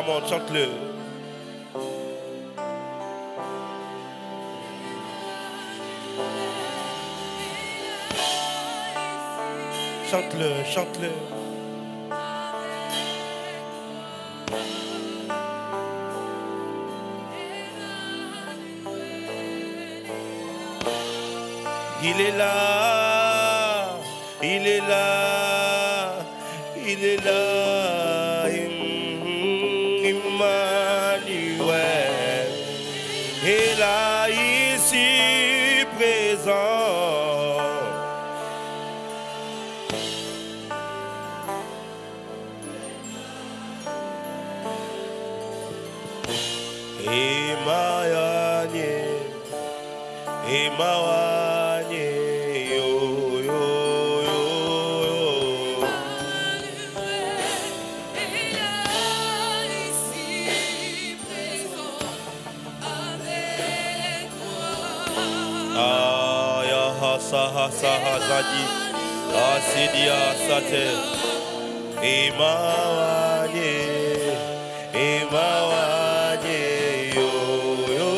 Come on, chante-le. Chante-le, chante-le. Il est là, il est là, il est là, Emmanuel, est là ici présent. Emmanuel, yo, yo, yo, yo. Et là, ici, présent avec moi. Ah, ya hasa hasa hazadi, asidi asate. Emmanuel, Emmanuel, yo, yo, yo.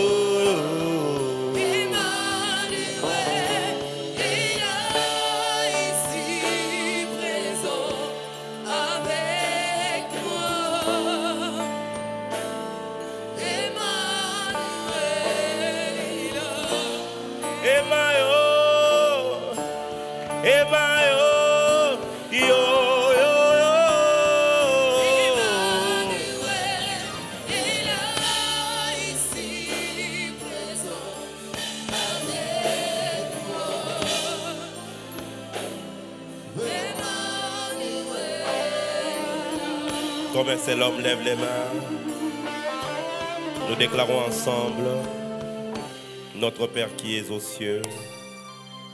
Comme un seul homme lève les mains, nous déclarons ensemble: Notre Père qui es aux cieux,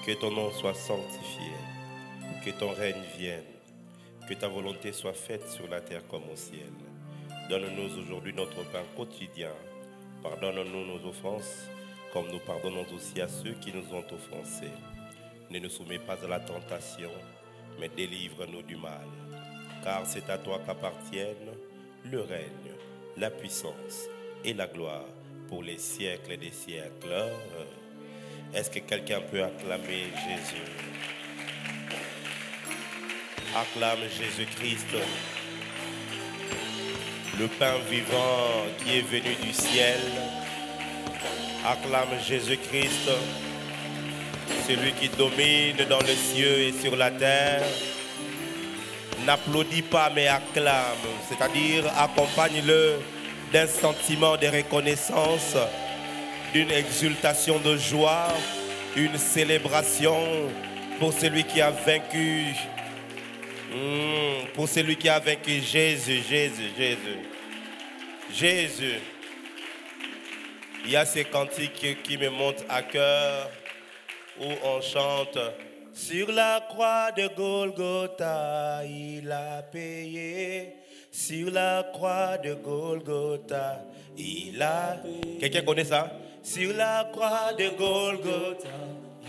que ton nom soit sanctifié, que ton règne vienne, que ta volonté soit faite sur la terre comme au ciel. Donne-nous aujourd'hui notre pain quotidien. Pardonne-nous nos offenses, comme nous pardonnons aussi à ceux qui nous ont offensés. Ne nous soumets pas à la tentation, mais délivre-nous du mal. Car c'est à toi qu'appartiennent le règne, la puissance et la gloire pour les siècles des siècles. Est-ce que quelqu'un peut acclamer Jésus? Acclame Jésus-Christ, le pain vivant qui est venu du ciel. Acclame Jésus-Christ, celui qui domine dans les cieux et sur la terre. N'applaudis pas mais acclame, c'est-à-dire accompagne-le d'un sentiment de reconnaissance, d'une exultation de joie, une célébration pour celui qui a vaincu, pour celui qui a vaincu Jésus, Jésus, Jésus, Jésus. Il y a ces cantiques qui me montent à cœur où on chante: sur la croix de Golgotha, il a payé. Sur la croix de Golgotha, il a payé. Quelqu'un connaît ça? Sur la croix de Golgotha,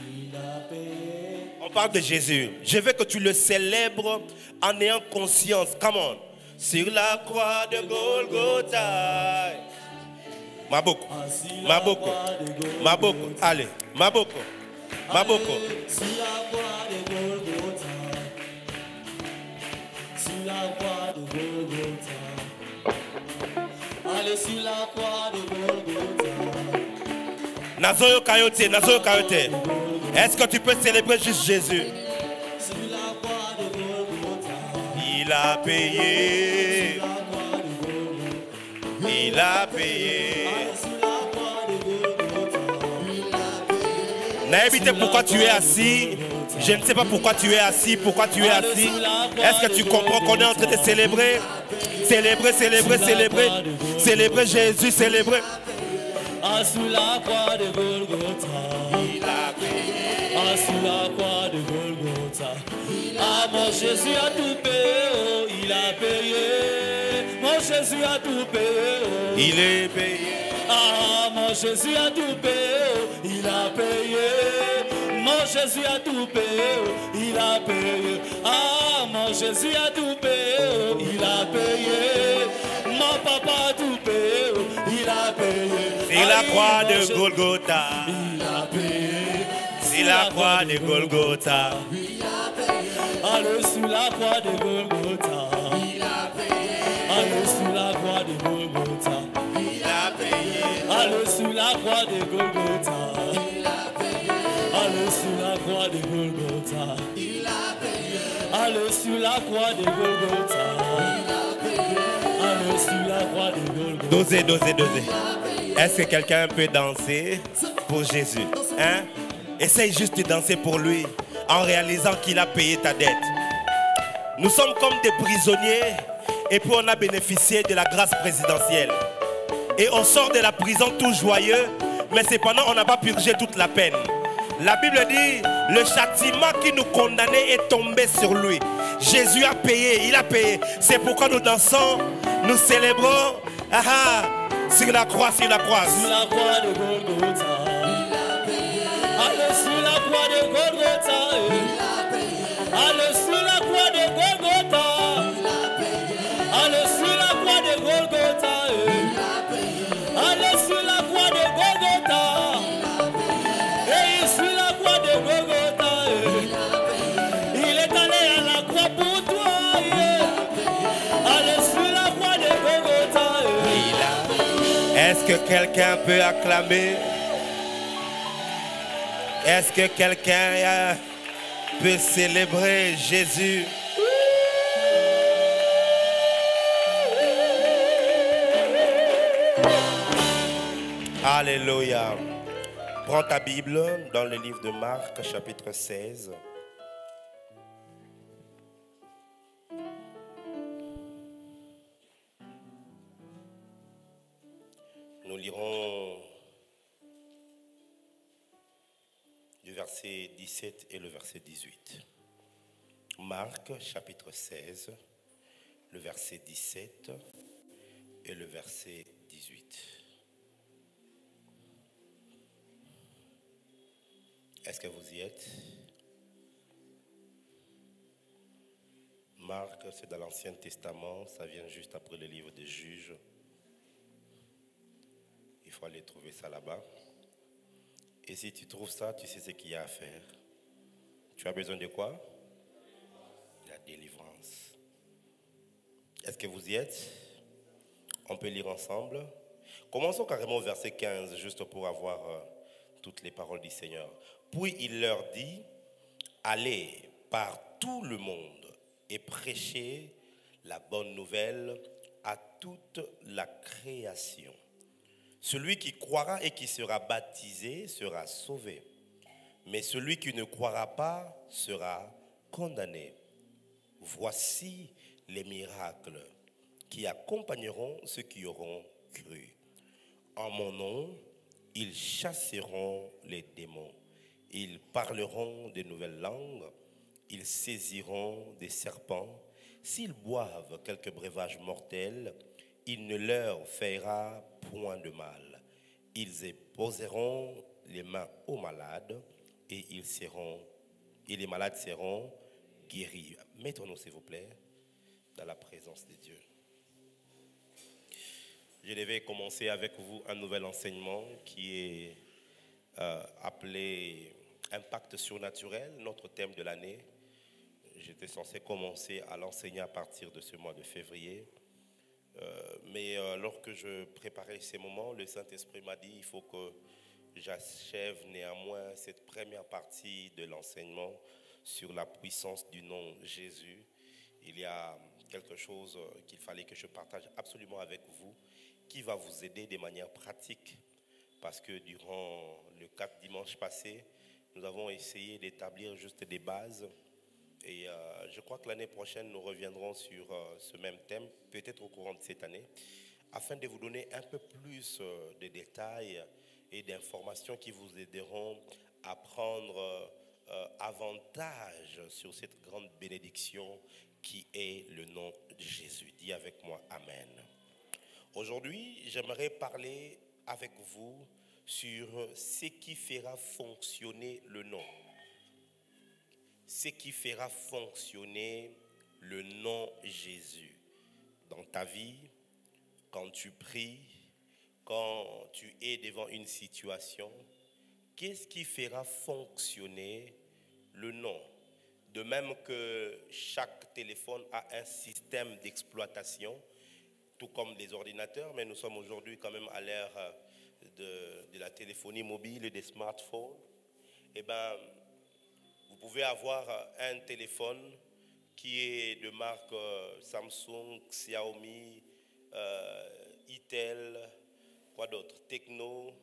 il a payé. On parle de Jésus. Je veux que tu le célèbres en ayant conscience. Come on. Sur la croix de Golgotha. Maboko. Maboko. Maboko. Allez. Maboko. Maboko. Sur la croix de Golgotha, sur la croix de Golgotha, allez sur la croix de Golgotha. Nazoyo Kayote, Nazoyo Kayote. Est-ce que tu peux célébrer juste Jésus? Sur la croix de Golgotha, il a payé. sur la croix de Golgotha, Il a payé. sur la croix de Golgotha, il a payé. Naïbité, pourquoi tu es assis? Je ne sais pas pourquoi tu es assis, pourquoi tu es assis. Est-ce que tu comprends qu'on est en train de célébrer? Célébrer, célébrer, célébrer. Célébrer Jésus, célébrer. Ah, sur la croix de Golgotha, Il a payé. ah, sur la croix de Golgotha, ah, mon Jésus a tout payé, oh, il a payé. Mon Jésus a tout payé, oh. Il est payé. Ah, mon Jésus a tout payé, oh, il a payé. Mon Jésus a tout payé, oh, il a payé. Ah, mon Jésus a tout payé, oh, il a payé. Mon Oh, papa a tout payé, oh, il a payé. Sur la Aïe, croix mon de Jésus, Golgotha. il a payé. Sur la croix de Golgotha. Allez sur la croix de Golgotha. Allez sur la croix de Golgotha. Il a payé. Allez sur la croix de Golgotha. Allez sur la croix de Golgotha. Allez sur la croix de Golgotha. Allez sur la croix de Golgotha. Dosez, dosez, dosez. Est-ce que quelqu'un peut danser pour Jésus? Hein? Essaye juste de danser pour lui en réalisant qu'il a payé ta dette. Nous sommes comme des prisonniers et puis on a bénéficié de la grâce présidentielle. Et on sort de la prison tout joyeux, mais cependant on n'a pas purgé toute la peine. La Bible dit, le châtiment qui nous condamnait est tombé sur lui. Jésus a payé, il a payé. C'est pourquoi nous dansons, nous célébrons. Sur la croix, sur la croix. Sur la croix de Golgotha. Allez sur la croix de Golgotha. Allez sur la croix de Golgotha. Allez sur la croix de Golgotha. Allez sur la croix de Golgotha. Et sur la croix de Golgotha. Il est allé à la croix pour toi. Allez sur la croix de Golgotha. Est-ce que quelqu'un peut acclamer? Est-ce que quelqu'un peut célébrer Jésus? Alléluia. Prends ta Bible dans le livre de Marc, chapitre 16. Nous lirons du verset 17 et le verset 18. Marc, chapitre 16, le verset 17 et le verset 18. Est-ce que vous y êtes? Marc, c'est dans l'Ancien Testament, ça vient juste après le livre des Juges. Il faut aller trouver ça là-bas. Et si tu trouves ça, tu sais ce qu'il y a à faire. Tu as besoin de quoi? La délivrance. Est-ce que vous y êtes? On peut lire ensemble. Commençons carrément au verset 15, juste pour avoir toutes les paroles du Seigneur. Puis il leur dit, allez par tout le monde et prêchez la bonne nouvelle à toute la création. Celui qui croira et qui sera baptisé sera sauvé, mais celui qui ne croira pas sera condamné. Voici les miracles qui accompagneront ceux qui auront cru. En mon nom, ils chasseront les démons. Ils parleront de nouvelles langues. Ils saisiront des serpents. S'ils boivent quelque breuvage mortel, il ne leur fera point de mal. Ils imposeront les mains aux malades et les malades seront guéris. Mettons-nous, s'il vous plaît, dans la présence de Dieu. Je devais commencer avec vous un nouvel enseignement qui est appelé Impact surnaturel, notre thème de l'année. J'étais censé commencer à l'enseigner à partir de ce mois de février. Mais lorsque je préparais ces moments, le Saint-Esprit m'a dit il faut que j'achève néanmoins cette première partie de l'enseignement sur la puissance du nom Jésus. Il y a quelque chose qu'il fallait que je partage absolument avec vous qui va vous aider de manière pratique. Parce que durant le 4 dimanche passé, nous avons essayé d'établir juste des bases. Et je crois que l'année prochaine, nous reviendrons sur ce même thème, peut-être au courant de cette année, afin de vous donner un peu plus de détails et d'informations qui vous aideront à prendre avantage sur cette grande bénédiction qui est le nom de Jésus. Dis avec moi, Amen. Aujourd'hui, j'aimerais parler avec vous sur ce qui fera fonctionner le nom. Ce qui fera fonctionner le nom Jésus dans ta vie, quand tu pries, quand tu es devant une situation, qu'est-ce qui fera fonctionner le nom? De même que chaque téléphone a un système d'exploitation, tout comme les ordinateurs, mais nous sommes aujourd'hui quand même à l'ère de la téléphonie mobile et des smartphones. Eh bien, vous pouvez avoir un téléphone qui est de marque Samsung, Xiaomi, Itel, quoi d'autre, Tecno.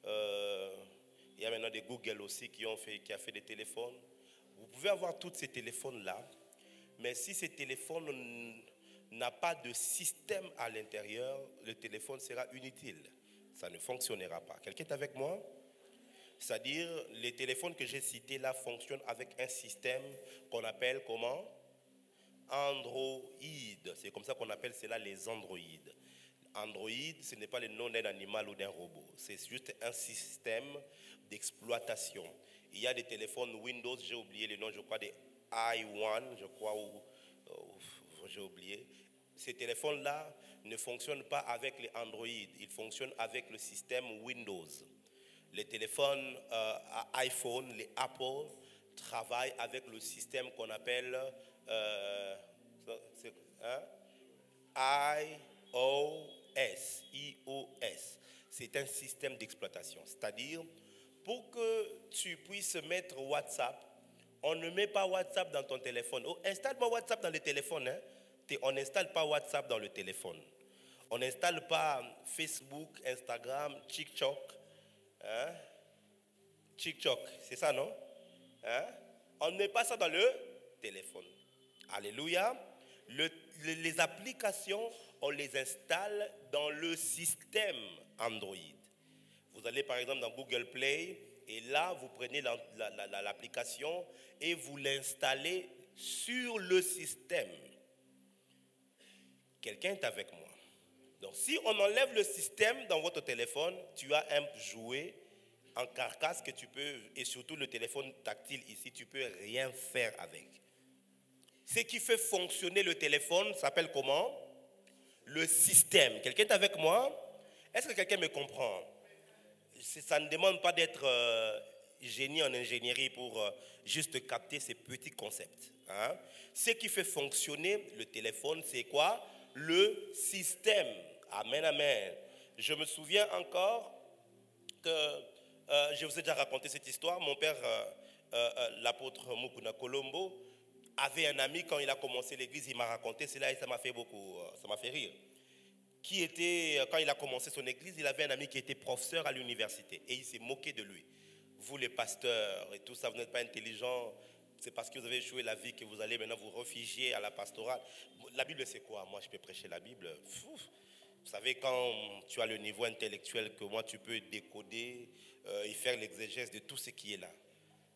Il y a maintenant des Google aussi qui a fait des téléphones. Vous pouvez avoir tous ces téléphones-là, mais si ces téléphones n'a pas de système à l'intérieur, le téléphone sera inutile. Ça ne fonctionnera pas. Quelqu'un est avec moi? C'est-à-dire, les téléphones que j'ai cités là fonctionnent avec un système qu'on appelle comment? Android. C'est comme ça qu'on appelle cela les androïdes. Android, ce n'est pas le nom d'un animal ou d'un robot. C'est juste un système d'exploitation. Il y a des téléphones Windows, j'ai oublié le nom, je crois des i1, je crois, ou j'ai oublié. Ces téléphones-là ne fonctionnent pas avec les Android, ils fonctionnent avec le système Windows. Les téléphones iPhone, les Apple, travaillent avec le système qu'on appelle iOS. C'est un système d'exploitation. C'est-à-dire, pour que tu puisses mettre WhatsApp, on ne met pas WhatsApp dans ton téléphone. Oh, installe-moi WhatsApp dans le téléphone. Hein? On n'installe pas WhatsApp dans le téléphone. On n'installe pas Facebook, Instagram, TikTok. Hein? TikTok, c'est ça, non? Hein? On ne met pas ça dans le téléphone. Alléluia. Les applications, on les installe dans le système Android. Vous allez par exemple dans Google Play et là, vous prenez l'application et vous l'installez sur le système. Quelqu'un est avec moi. Donc, si on enlève le système dans votre téléphone, tu as un jouet en carcasse que tu peux, et surtout le téléphone tactile ici, tu peux rien faire avec. Ce qui fait fonctionner le téléphone s'appelle comment? Le système. Quelqu'un est avec moi? Est-ce que quelqu'un me comprend? Ça ne demande pas d'être génie en ingénierie pour juste capter ces petits concepts. Hein? Ce qui fait fonctionner le téléphone, c'est quoi? Le système. Amen, amen. Je me souviens encore que je vous ai déjà raconté cette histoire. Mon père, l'apôtre Mukuna Colombo, avait un ami quand il a commencé l'église. Il m'a raconté cela et ça m'a fait beaucoup, ça m'a fait rire. Quand il a commencé son église, il avait un ami qui était professeur à l'université et il s'est moqué de lui. Vous les pasteurs et tout ça, vous n'êtes pas intelligents, c'est parce que vous avez échoué la vie que vous allez maintenant vous réfugier à la pastorale. La Bible c'est quoi? Moi je peux prêcher la Bible. Vous savez, quand tu as le niveau intellectuel que moi tu peux décoder et faire l'exégèse de tout ce qui est là.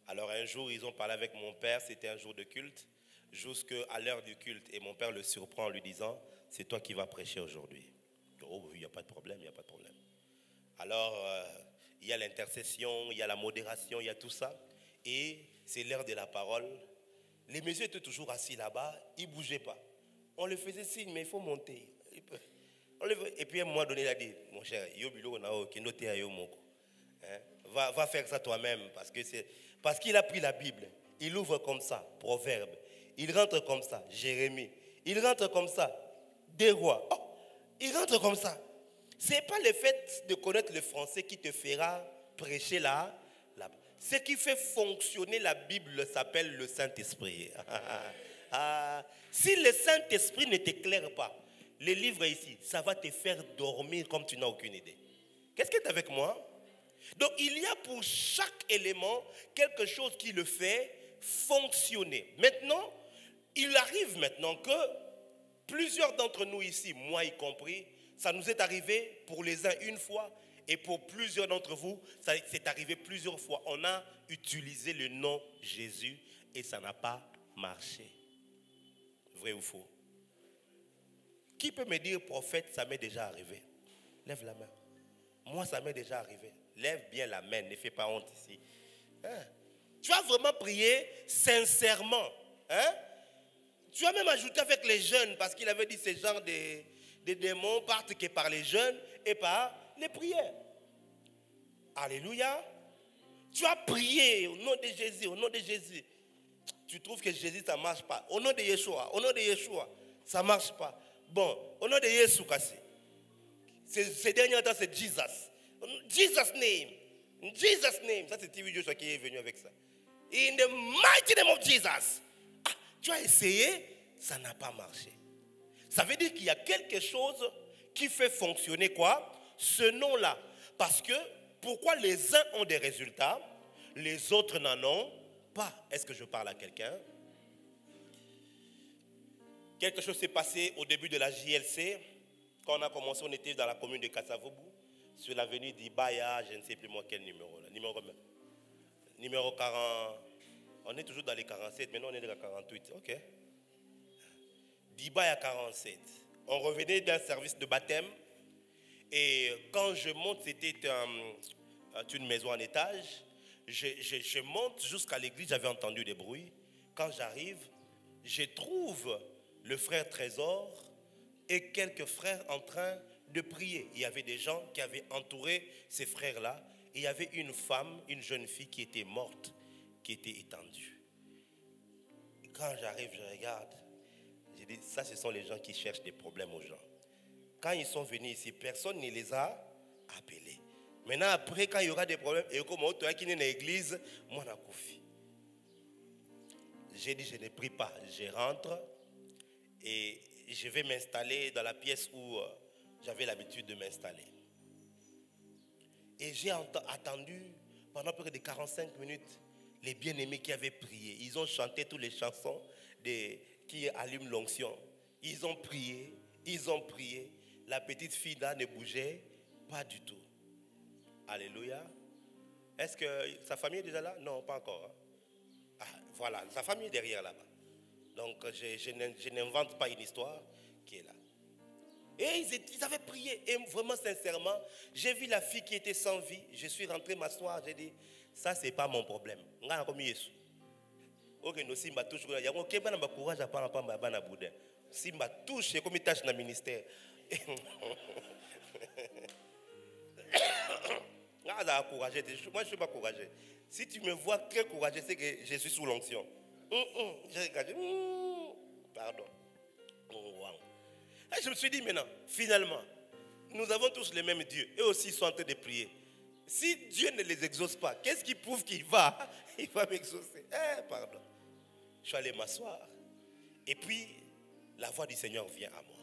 Alors un jour ils ont parlé avec mon père, c'était un jour de culte, jusqu'à l'heure du culte et mon père le surprend en lui disant, c'est toi qui vas prêcher aujourd'hui. Oh, il n'y a pas de problème, il n'y a pas de problème. Alors, il y a l'intercession, il y a la modération, il y a tout ça. Et c'est l'heure de la parole. Les messieurs étaient toujours assis là-bas, ils ne bougeaient pas. On leur faisait signe, mais il faut monter. Et puis à un moment donné, il a dit, mon cher, va faire ça toi-même. Parce qu'il a pris la Bible, il ouvre comme ça, Proverbe. Il rentre comme ça, Jérémie. Il rentre comme ça, des rois. Oh, il rentre comme ça. Ce n'est pas le fait de connaître le français qui te fera prêcher là. Ce qui fait fonctionner la Bible s'appelle le Saint-Esprit. Si le Saint-Esprit ne t'éclaire pas, les livres ici, ça va te faire dormir comme tu n'as aucune idée. Qu'est-ce qui est avec moi? Donc il y a pour chaque élément quelque chose qui le fait fonctionner. Maintenant, il arrive maintenant que plusieurs d'entre nous ici, moi y compris, ça nous est arrivé pour les uns une fois et pour plusieurs d'entre vous, ça c'est arrivé plusieurs fois. On a utilisé le nom Jésus et ça n'a pas marché. Vrai ou faux? Qui peut me dire, prophète, ça m'est déjà arrivé? Lève la main. Moi, ça m'est déjà arrivé. Lève bien la main, ne fais pas honte ici. Hein? Tu as vraiment prié sincèrement. Hein? Tu as même ajouté avec les jeunes, parce qu'il avait dit ce genre des démons partent que par les jeûnes et par les prières. Alléluia. Tu as prié au nom de Jésus, au nom de Jésus. Tu trouves que Jésus, ça ne marche pas. Au nom de Yeshua, ça ne marche pas. Bon, au nom de Jésus, ces derniers temps, c'est Jesus. Jesus name. Ça, c'est TV Joshua qui est venu avec ça. In the mighty name of Jesus. Ah, tu as essayé, ça n'a pas marché. Ça veut dire qu'il y a quelque chose qui fait fonctionner quoi? Ce nom-là. Parce que, pourquoi les uns ont des résultats, les autres n'en ont pas? Est-ce que je parle à quelqu'un? Quelque chose s'est passé au début de la JLC. Quand on a commencé, on était dans la commune de Kassavoubou, sur l'avenue d'Ibaya, je ne sais plus moi quel numéro. Là. Numéro 40. On est toujours dans les 47, maintenant on est dans les 48. Ok. D'Ibaya 47. On revenait d'un service de baptême. Et quand je monte, c'était une maison en étage. Je monte jusqu'à l'église, j'avais entendu des bruits. Quand j'arrive, je trouve le frère Trésor et quelques frères en train de prier. Il y avait des gens qui avaient entouré ces frères-là. Et il y avait une femme, une jeune fille qui était morte, qui était étendue. Et quand j'arrive, je regarde. Je dis, ça, ce sont les gens qui cherchent des problèmes aux gens. Quand ils sont venus ici, personne ne les a appelés. Maintenant, après, quand il y aura des problèmes, et comme on est dans l'église, moi, je suis. J'ai dit, je ne prie pas. Je rentre et je vais m'installer dans la pièce où j'avais l'habitude de m'installer. Et j'ai attendu pendant près de 45 minutes les bien-aimés qui avaient prié. Ils ont chanté toutes les chansons qui allument l'onction. Ils ont prié. La petite fille là ne bougeait pas du tout. Alléluia. Est-ce que sa famille est déjà là? Non, pas encore. Ah, voilà, sa famille est derrière là-bas. Donc je n'invente pas une histoire qui est là. Et ils avaient prié. Et vraiment sincèrement, j'ai vu la fille qui était sans vie. Je suis rentré m'asseoir. J'ai dit, ça c'est pas mon problème. Ok, nous simba touche. Il y a un courage à parler à Boudin. Simba touche, c'est comme une tâche dans le ministère. Moi je ne suis pas courageux. Si tu me vois très courageux, c'est que je suis sous l'onction. Je regarde. Pardon. Et je me suis dit maintenant, finalement, nous avons tous le même Dieu. Eux aussi sont en train de prier. Si Dieu ne les exauce pas, qu'est-ce qui prouve qu'il va m'exaucer? Pardon. Je suis allé m'asseoir. Et puis, la voix du Seigneur vient à moi.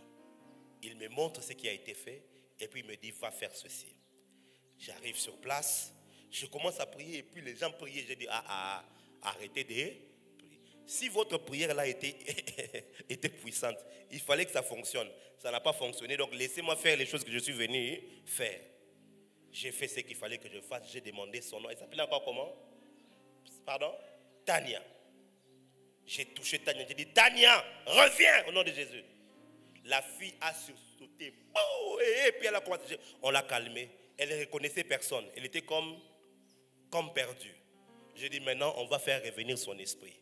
Il me montre ce qui a été fait. Et puis il me dit, va faire ceci. J'arrive sur place. Je commence à prier. Et puis les gens priaient. Je dis, arrêtez de prier. Si votre prière là était puissante, il fallait que ça fonctionne. Ça n'a pas fonctionné. Donc laissez-moi faire les choses que je suis venu faire. J'ai fait ce qu'il fallait que je fasse. J'ai demandé son nom. Elle s'appelait encore comment? Pardon? Tania. J'ai touché Tania. J'ai dit, Tania, reviens au nom de Jésus. La fille a sursauté. Oh, et puis elle a commencé. On l'a calmée. Elle ne reconnaissait personne. Elle était comme perdue. J'ai dit, maintenant, on va faire revenir son esprit.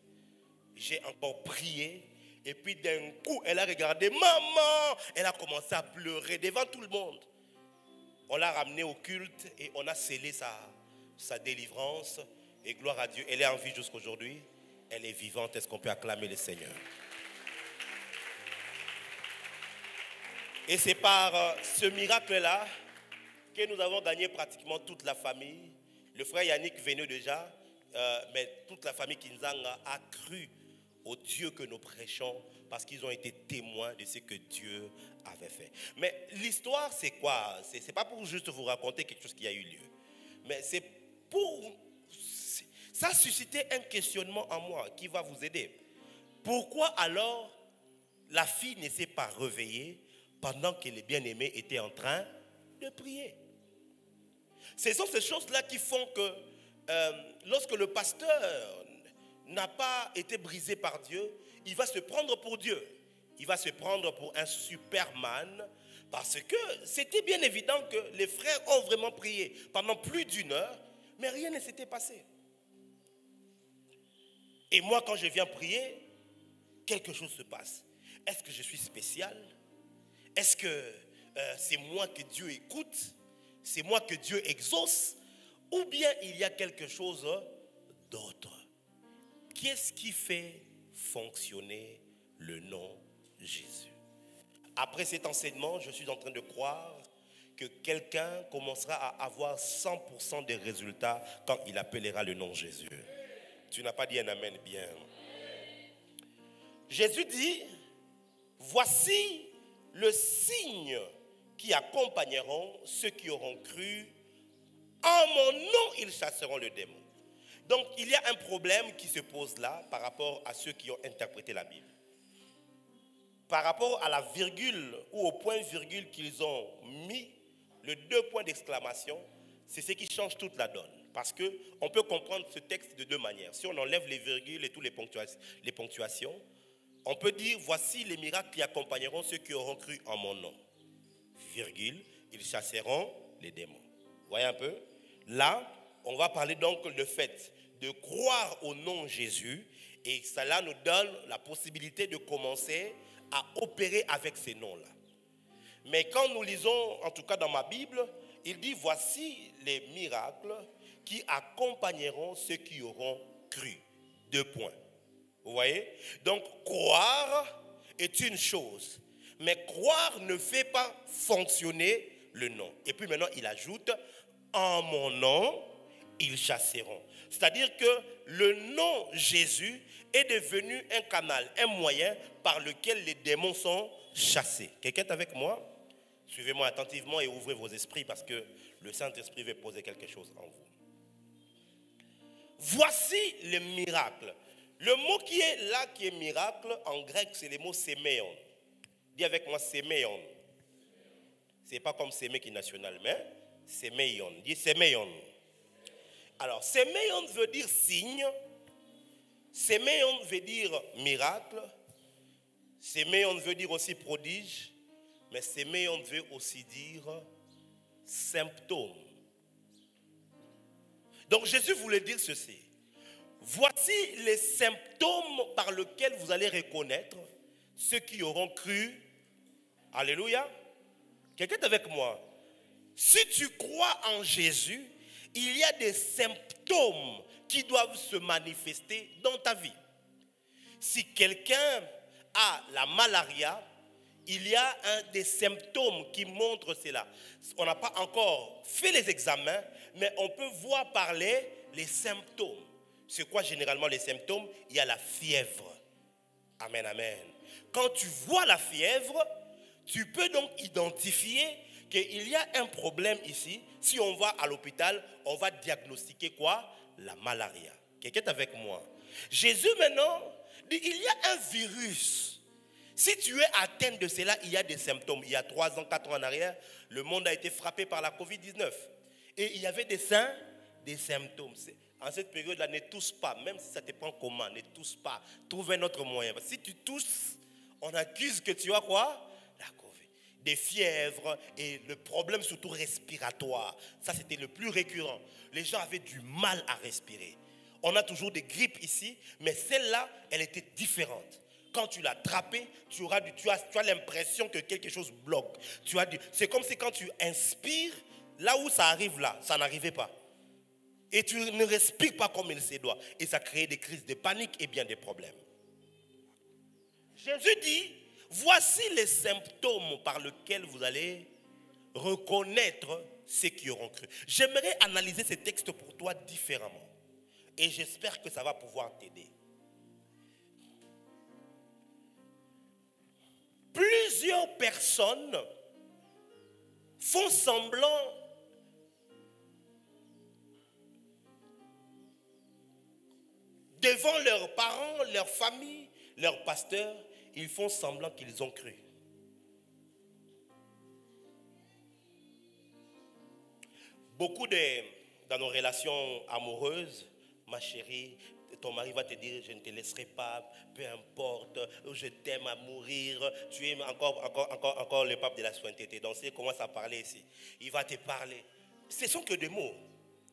J'ai encore prié. Et puis d'un coup, elle a regardé. Maman! Elle a commencé à pleurer devant tout le monde. On l'a ramenée au culte et on a scellé sa délivrance. Et gloire à Dieu. Elle est en vie jusqu'aujourd'hui. Elle est vivante. Est-ce qu'on peut acclamer le Seigneur? Et c'est par ce miracle-là que nous avons gagné pratiquement toute la famille. Le frère Yannick venait déjà, mais toute la famille Kinzanga a cru au Dieu que nous prêchons parce qu'ils ont été témoins de ce que Dieu avait fait. Mais l'histoire, c'est quoi? C'est pas pour juste vous raconter quelque chose qui a eu lieu. Mais c'est pour... Ça a suscité un questionnement en moi qui va vous aider. Pourquoi alors la fille ne s'est pas réveillée pendant que les bien-aimés étaient en train de prier? Ce sont ces choses-là qui font que lorsque le pasteur n'a pas été brisé par Dieu, il va se prendre pour Dieu. Il va se prendre pour un Superman parce que c'était bien évident que les frères ont vraiment prié pendant plus d'1 heure, mais rien ne s'était passé. Et moi, quand je viens prier, quelque chose se passe. Est-ce que je suis spécial? Est-ce que c'est moi que Dieu écoute? C'est moi que Dieu exauce? Ou bien il y a quelque chose d'autre? Qu'est-ce qui fait fonctionner le nom Jésus? Après cet enseignement, je suis en train de croire que quelqu'un commencera à avoir 100% des résultats quand il appellera le nom Jésus. Tu n'as pas dit un amen bien. Jésus dit, voici le signe qui accompagneront ceux qui auront cru. En mon nom, ils chasseront le démon. Donc, il y a un problème qui se pose là par rapport à ceux qui ont interprété la Bible. Par rapport à la virgule ou au point-virgule qu'ils ont mis, le 2 points d'exclamation, c'est ce qui change toute la donne. Parce qu'on peut comprendre ce texte de 2 manières. Si on enlève les virgules et toutes les ponctuations, on peut dire, voici les miracles qui accompagneront ceux qui auront cru en mon nom. Virgule, ils chasseront les démons. Vous voyez un peu? Là, on va parler donc du fait de croire au nom Jésus, et cela nous donne la possibilité de commencer à opérer avec ces noms-là. Mais quand nous lisons, en tout cas dans ma Bible, il dit, voici les miracles qui accompagneront ceux qui auront cru. 2 points. Vous voyez? Donc, croire est une chose, mais croire ne fait pas fonctionner le nom. Et puis maintenant, il ajoute, en mon nom, ils chasseront. C'est-à-dire que le nom Jésus est devenu un canal, un moyen par lequel les démons sont chassés. Quelqu'un est avec moi? Suivez-moi attentivement et ouvrez vos esprits parce que le Saint-Esprit veut poser quelque chose en vous. Voici le miracle. Le mot qui est là, qui est miracle, en grec, c'est le mot séméon. Dis avec moi séméon. C'est pas comme sémé qui est national, mais séméon. Dis séméon. Alors, séméon veut dire signe. Séméon veut dire miracle. Séméon veut dire aussi prodige. Mais séméon veut aussi dire symptôme. Donc Jésus voulait dire ceci. Voici les symptômes par lesquels vous allez reconnaître ceux qui auront cru. Alléluia. Quelqu'un est avec moi? Si tu crois en Jésus, il y a des symptômes qui doivent se manifester dans ta vie. Si quelqu'un a la malaria, il y a des symptômes qui montrent cela. On n'a pas encore fait les examens, mais on peut voir par les symptômes. C'est quoi généralement les symptômes? Il y a la fièvre. Amen, amen. Quand tu vois la fièvre, tu peux donc identifier qu'il y a un problème ici. Si on va à l'hôpital, on va diagnostiquer quoi? La malaria. Quelqu'un est avec moi? Jésus maintenant dit, il y a un virus. Si tu es atteint de cela, il y a des symptômes. Il y a 3 ans, 4 ans en arrière, le monde a été frappé par la Covid-19. Et il y avait des symptômes. En cette période-là, ne tousse pas. Même si ça te prend comment, ne tousse pas. Trouve un autre moyen. Si tu tousses, on accuse que tu as quoi? La Covid. Des fièvres et le problème surtout respiratoire. Ça, c'était le plus récurrent. Les gens avaient du mal à respirer. On a toujours des grippes ici, mais celle-là, elle était différente. Quand tu l'as attrapée, tu as l'impression que quelque chose bloque. C'est comme si quand tu inspires, là où ça arrive là, ça n'arrivait pas. Et tu ne respires pas comme il se doit. Et ça crée des crises de panique et bien des problèmes. Jésus dit, voici les symptômes par lesquels vous allez reconnaître ceux qui auront cru. J'aimerais analyser ces textes pour toi différemment. Et j'espère que ça va pouvoir t'aider. Plusieurs personnes font semblant devant leurs parents, leur famille, leurs pasteurs, ils font semblant qu'ils ont cru. Beaucoup dans nos relations amoureuses, ma chérie, ton mari va te dire, je ne te laisserai pas, peu importe, je t'aime à mourir, tu es encore le pape de la sainteté. Donc, il commence à parler ici. Il va te parler. Ce ne sont que des mots,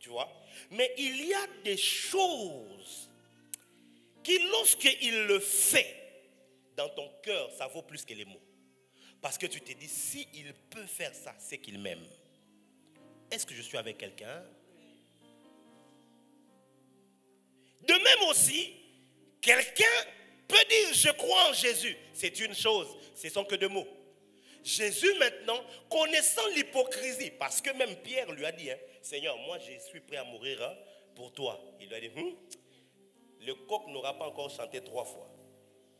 tu vois. Mais il y a des choses qui, lorsqu'il le fait, dans ton cœur, ça vaut plus que les mots. Parce que tu te dis, si il peut faire ça, c'est qu'il m'aime. Est-ce que je suis avec quelqu'un? De même aussi, quelqu'un peut dire, je crois en Jésus. C'est une chose, ce ne sont que deux mots. Jésus maintenant, connaissant l'hypocrisie, parce que même Pierre lui a dit, hein, Seigneur, moi je suis prêt à mourir pour toi. Il lui a dit, le coq n'aura pas encore chanté 3 fois.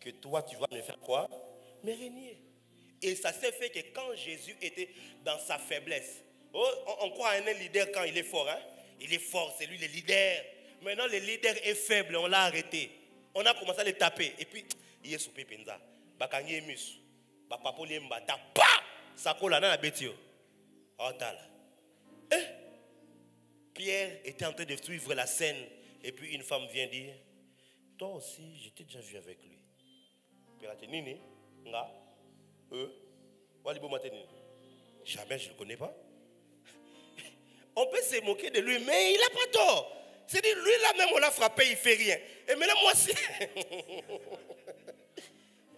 Que toi tu vas me faire quoi? Me régner. Et ça s'est fait que quand Jésus était dans sa faiblesse, on croit à un leader quand il est fort. Hein? Il est fort, c'est lui le leader. Maintenant le leader est faible, on l'a arrêté. On a commencé à le taper. Et puis, il est soupé penza. Bakangi emus. Bapapo liembata. Pa! Sakola na betio. Otala. Pierre était en train de suivre la scène. Et puis une femme vient dire, toi aussi, j'étais déjà vu avec lui. Pierre a dit, Nini, nga, jamais je ne le connais pas. On peut se moquer de lui, mais il n'a pas tort. C'est-à-dire, lui là même, on l'a frappé, il ne fait rien. Et maintenant, moi aussi.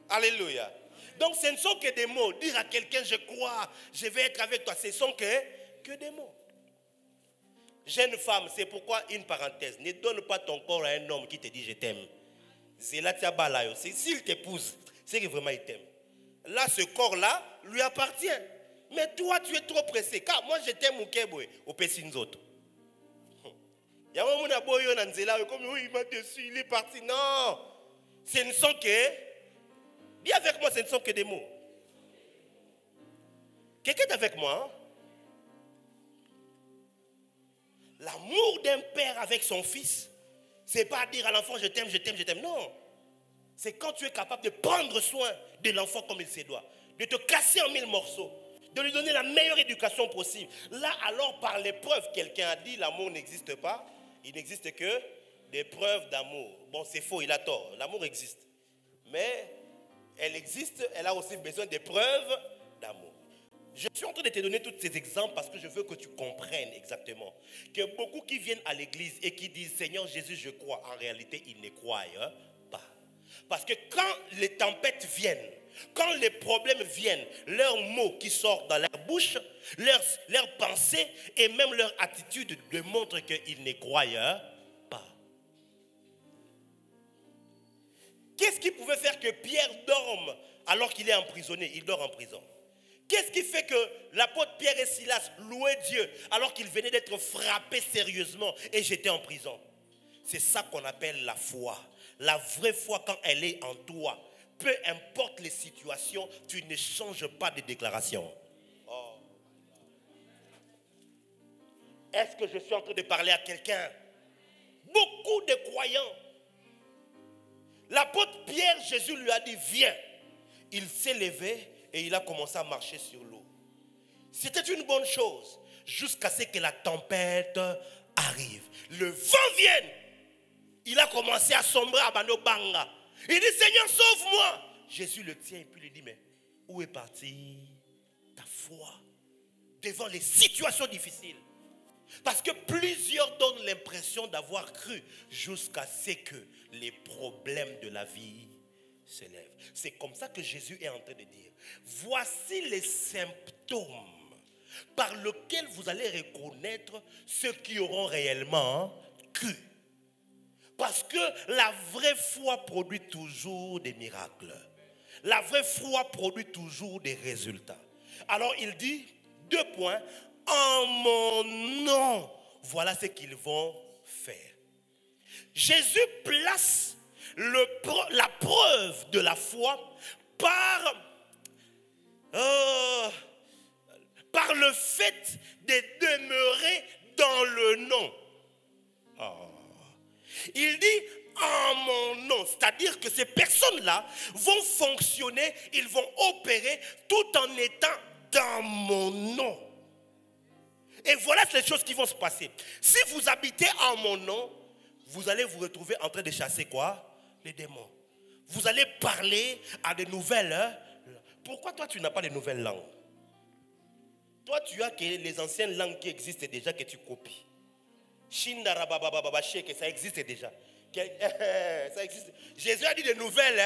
Alléluia. Donc, ce ne sont que des mots. Dire à quelqu'un, je crois, je vais être avec toi, ce ne sont que des mots. Jeune femme, c'est pourquoi, une parenthèse, ne donne pas ton corps à un homme qui te dit, je t'aime. S'il t'épouse, c'est que vraiment il t'aime. Là, ce corps-là lui appartient. Mais toi, tu es trop pressé. Car moi, je t'aime au Pessinzoto. Il y a un moment où comme il m'a dessus, il est parti. Non. Ce ne sont que... Dis avec moi, ce ne sont que des mots. Quelqu'un est avec moi? Hein? L'amour d'un père avec son fils, ce n'est pas dire à l'enfant, je t'aime, je t'aime, je t'aime. Non. C'est quand tu es capable de prendre soin de l'enfant comme il se doit. De te casser en 1000 morceaux. De lui donner la meilleure éducation possible. Là, alors, par les preuves, quelqu'un a dit, l'amour n'existe pas. Il n'existe que des preuves d'amour. Bon, c'est faux, il a tort. L'amour existe. Mais elle existe, elle a aussi besoin des preuves d'amour. Je suis en train de te donner tous ces exemples parce que je veux que tu comprennes exactement que beaucoup qui viennent à l'église et qui disent « Seigneur Jésus, je crois », en réalité, ils ne croient pas. Parce que quand les tempêtes viennent, quand les problèmes viennent, leurs mots qui sortent dans leur bouche, leurs pensées et même leur attitude démontrent qu'ils ne croient pas. Qu'est-ce qui pouvait faire que Pierre dorme alors qu'il est emprisonné? Il dort en prison. Qu'est-ce qui fait que l'apôtre Pierre et Silas louaient Dieu alors qu'ils venaient d'être frappés sérieusement et j'étais en prison? C'est ça qu'on appelle la foi. La vraie foi, quand elle est en toi, peu importe les situations, tu ne changes pas de déclaration. Oh. Est-ce que je suis en train de parler à quelqu'un? Beaucoup de croyants. L'apôtre Pierre, Jésus lui a dit, viens. Il s'est levé et il a commencé à marcher sur l'eau. C'était une bonne chose jusqu'à ce que la tempête arrive. Le vent vienne. Il a commencé à sombrer à Bano Banga. Il dit, Seigneur, sauve-moi. Jésus le tient et puis lui dit, mais où est partie ta foi devant les situations difficiles? Parce que plusieurs donnent l'impression d'avoir cru jusqu'à ce que les problèmes de la vie s'élèvent. C'est comme ça que Jésus est en train de dire, voici les symptômes par lesquels vous allez reconnaître ceux qui auront réellement cru. Parce que la vraie foi produit toujours des miracles. La vraie foi produit toujours des résultats. Alors il dit, 2 points, en mon nom, voilà ce qu'ils vont faire. Jésus place la preuve de la foi par le fait de demeurer dans le nom. Il dit en mon nom, c'est-à-dire que ces personnes-là vont fonctionner, ils vont opérer tout en étant dans mon nom. Et voilà les choses qui vont se passer. Si vous habitez en mon nom, vous allez vous retrouver en train de chasser quoi? Les démons. Vous allez parler à de nouvelles. Pourquoi toi tu n'as pas de nouvelles langues? Toi tu as que les anciennes langues qui existent déjà que tu copies. Que ça existe déjà. Ça existe. Jésus a dit de nouvelles.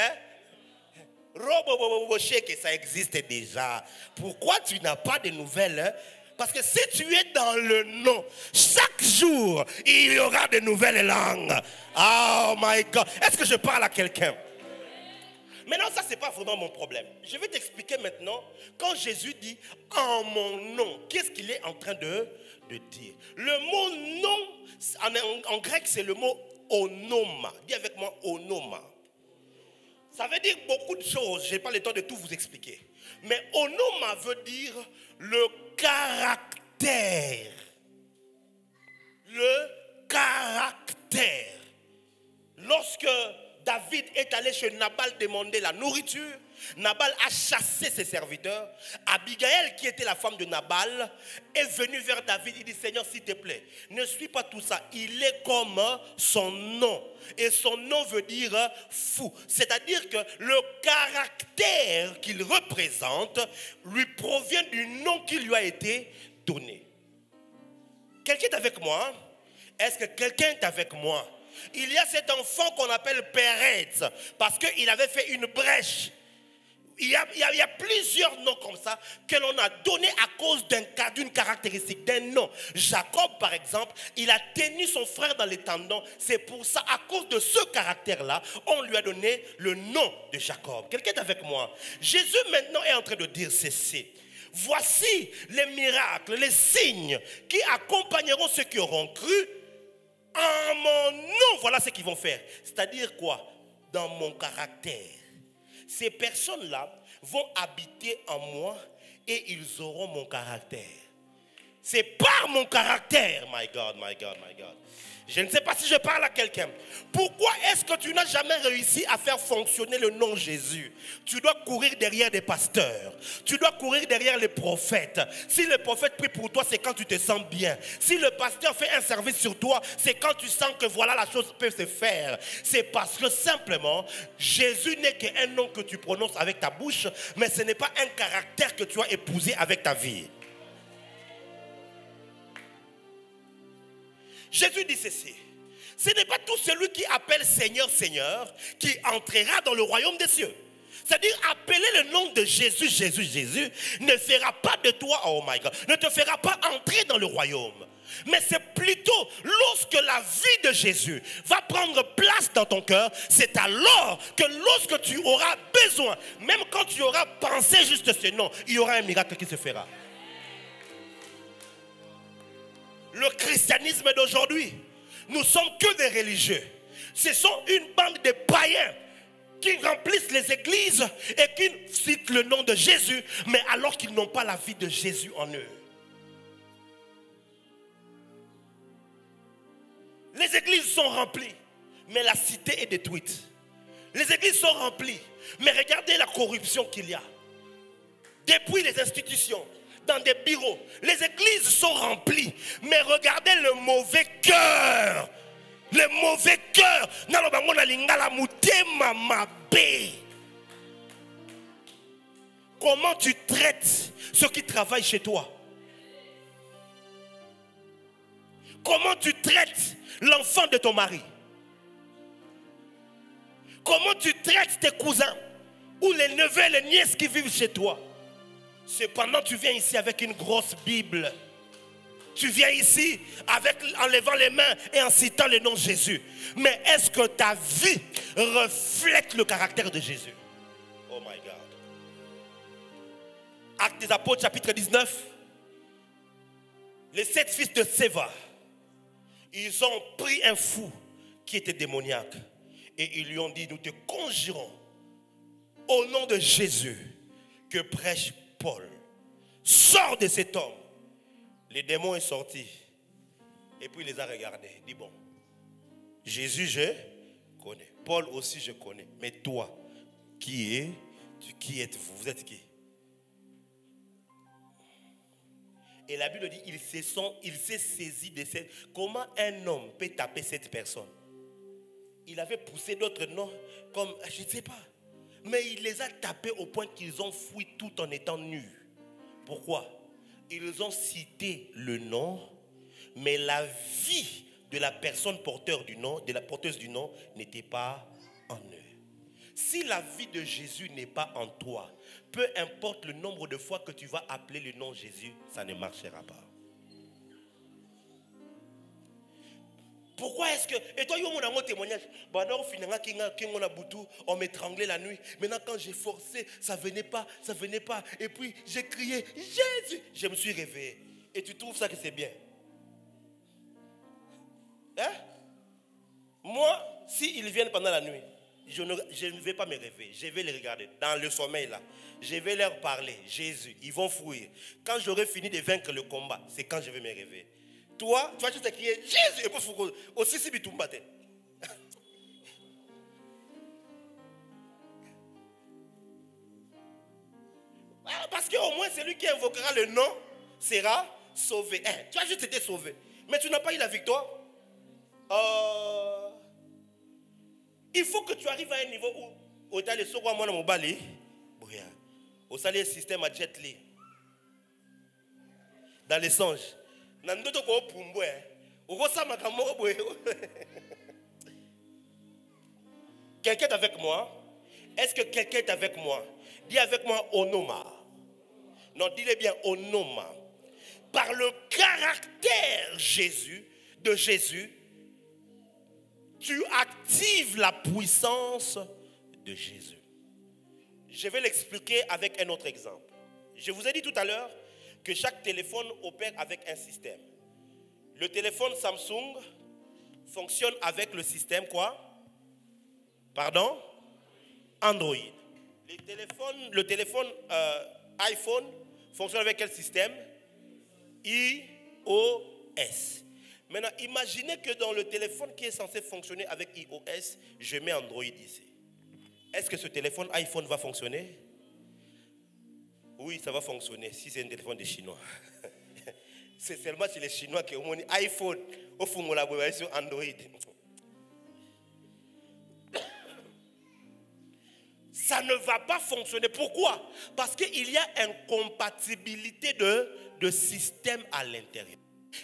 que ça existe déjà. Pourquoi tu n'as pas de nouvelles, hein? Parce que si tu es dans le nom, chaque jour, il y aura de nouvelles langues. Oh my God. Est-ce que je parle à quelqu'un? Maintenant, ça, ce n'est pas vraiment mon problème. Je vais t'expliquer maintenant, quand Jésus dit « en mon nom », qu'est-ce qu'il est en train de dire? Le mot « nom », en grec, c'est le mot « onoma ». Dis avec moi « onoma ». Ça veut dire beaucoup de choses. Je n'ai pas le temps de tout vous expliquer. Mais onoma veut dire le caractère. Le caractère. Lorsque David est allé chez Nabal demander la nourriture, Nabal a chassé ses serviteurs. Abigail, qui était la femme de Nabal, est venue vers David. Il dit, Seigneur, s'il te plaît, ne suis pas tout ça. Il est comme son nom. Et son nom veut dire fou. C'est-à-dire que le caractère qu'il représente lui provient du nom qui lui a été donné. Quelqu'un est avec moi? Est-ce que quelqu'un est avec moi? Il y a cet enfant qu'on appelle Pérez parce qu'il avait fait une brèche. Il y a plusieurs noms comme ça que l'on a donné à cause d'une caractéristique, d'un nom. Jacob, par exemple, il a tenu son frère dans les tendons. C'est pour ça, à cause de ce caractère-là, on lui a donné le nom de Jacob. Quelqu'un est avec moi? Jésus maintenant est en train de dire ceci. Voici les miracles, les signes qui accompagneront ceux qui auront cru. En mon nom, voilà ce qu'ils vont faire. C'est-à-dire quoi? Dans mon caractère. Ces personnes-là vont habiter en moi et ils auront mon caractère. C'est par mon caractère, my God, my God, my God. Je ne sais pas si je parle à quelqu'un. Pourquoi est-ce que tu n'as jamais réussi à faire fonctionner le nom Jésus? Tu dois courir derrière des pasteurs. Tu dois courir derrière les prophètes. Si le prophète prie pour toi, c'est quand tu te sens bien. Si le pasteur fait un service sur toi, c'est quand tu sens que voilà, la chose peut se faire. C'est parce que simplement, Jésus n'est qu'un nom que tu prononces avec ta bouche, mais ce n'est pas un caractère que tu as épousé avec ta vie. Jésus dit ceci, ce n'est pas tout celui qui appelle Seigneur, Seigneur, qui entrera dans le royaume des cieux. C'est-à-dire, appeler le nom de Jésus, Jésus, Jésus, ne fera pas de toi, oh my God, ne te fera pas entrer dans le royaume. Mais c'est plutôt lorsque la vie de Jésus va prendre place dans ton cœur, c'est alors que lorsque tu auras besoin, même quand tu auras pensé juste ce nom, il y aura un miracle qui se fera. Le christianisme d'aujourd'hui, nous sommes que des religieux. Ce sont une bande de païens qui remplissent les églises et qui citent le nom de Jésus, mais alors qu'ils n'ont pas la vie de Jésus en eux. Les églises sont remplies, mais la cité est détruite. Les églises sont remplies, mais regardez la corruption qu'il y a. Depuis les institutions, dans des bureaux, les églises sont remplies, mais regardez le mauvais cœur. Le mauvais cœur. Comment tu traites ceux qui travaillent chez toi? Comment tu traites l'enfant de ton mari? Comment tu traites tes cousins ou les neveux et les nièces qui vivent chez toi? Cependant, tu viens ici avec une grosse Bible. Tu viens ici en levant les mains et en citant le nom de Jésus. Mais est-ce que ta vie reflète le caractère de Jésus? Oh my God. Actes des Apôtres, chapitre 19. Les 7 fils de Séva, ils ont pris un fou qui était démoniaque. Et ils lui ont dit, nous te conjurons au nom de Jésus que prêche Paul. Sors de cet homme. Les démons sont sortis. Et puis il les a regardés. Il dit, bon, Jésus, je connais. Paul aussi, je connais. Mais toi, qui êtes-vous? Vous êtes qui? Et la Bible dit, il s'est saisi de cette... Comment un homme peut taper cette personne? Il avait poussé d'autres noms comme, je ne sais pas. Mais il les a tapés au point qu'ils ont fui tout en étant nus. Pourquoi? Ils ont cité le nom, mais la vie de la personne porteuse du nom n'était pas en eux. Si la vie de Jésus n'est pas en toi, peu importe le nombre de fois que tu vas appeler le nom Jésus, ça ne marchera pas. Pourquoi est-ce que... Et toi, il y a un témoignage. On m'étranglait la nuit. Maintenant, quand j'ai forcé, ça venait pas. Et puis, j'ai crié, Jésus. Je me suis réveillé. Et tu trouves ça que c'est bien? Hein? Moi, s'ils viennent pendant la nuit, je ne vais pas me réveiller. Je vais les regarder dans le sommeil là. Je vais leur parler. Jésus, ils vont fouiller. Quand j'aurai fini de vaincre le combat, c'est quand je vais me réveiller. Toi, tu vas juste crier Jésus. Et puis, aussi, si tu me battais. Parce qu'au moins, celui qui invoquera le nom sera sauvé. Tu as juste été sauvé. Mais tu n'as pas eu la victoire. Il faut que tu arrives à un niveau où tu as le soir moi dans mon balai. Au salaire système à jet li. Dans les songes. Quelqu'un est avec moi? Est-ce que quelqu'un est avec moi? Dis avec moi Onoma. Non, dis-le bien Onoma. Par le caractère de Jésus, tu actives la puissance de Jésus. Je vais l'expliquer avec un autre exemple. Je vous ai dit tout à l'heure que chaque téléphone opère avec un système. Le téléphone Samsung fonctionne avec le système quoi? Pardon? Android. Le téléphone iPhone fonctionne avec quel système? iOS. Maintenant, imaginez que dans le téléphone qui est censé fonctionner avec iOS, je mets Android ici. Est-ce que ce téléphone iPhone va fonctionner? Oui, ça va fonctionner si c'est un téléphone des Chinois. C'est seulement chez les Chinois qui ont un iPhone au fond de la sur Android. Ça ne va pas fonctionner. Pourquoi? Parce qu'il y a incompatibilité de système à l'intérieur.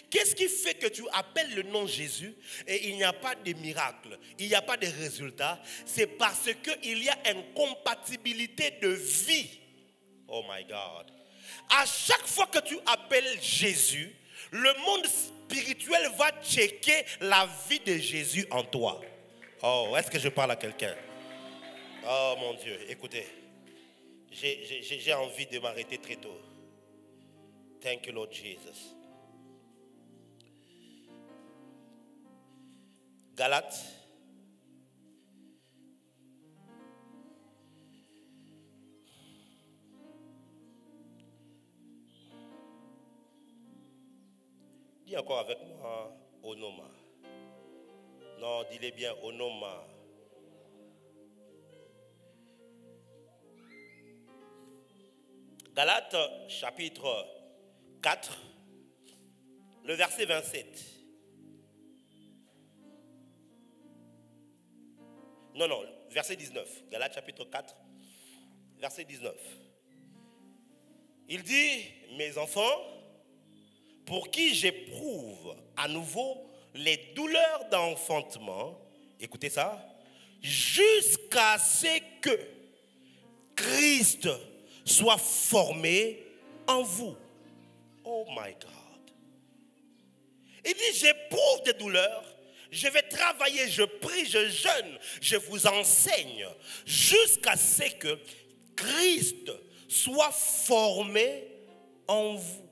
Qu'est-ce qui fait que tu appelles le nom Jésus et il n'y a pas de miracle, il n'y a pas de résultat? C'est parce qu'il y a incompatibilité de vie. Oh my God. À chaque fois que tu appelles Jésus, le monde spirituel va checker la vie de Jésus en toi. Oh, est-ce que je parle à quelqu'un? Oh mon Dieu, écoutez, j'ai envie de m'arrêter très tôt. Thank you, Lord Jesus. Galates. Dis encore avec moi, Onoma. Non, dis-le bien, Onoma. Galates chapitre 4, le verset 27. Non, verset 19. Galates chapitre 4, verset 19. Il dit, mes enfants, pour qui j'éprouve à nouveau les douleurs d'enfantement, écoutez ça, jusqu'à ce que Christ soit formé en vous. Oh my God. Il dit, j'éprouve des douleurs, je vais travailler, je prie, je jeûne, je vous enseigne, jusqu'à ce que Christ soit formé en vous.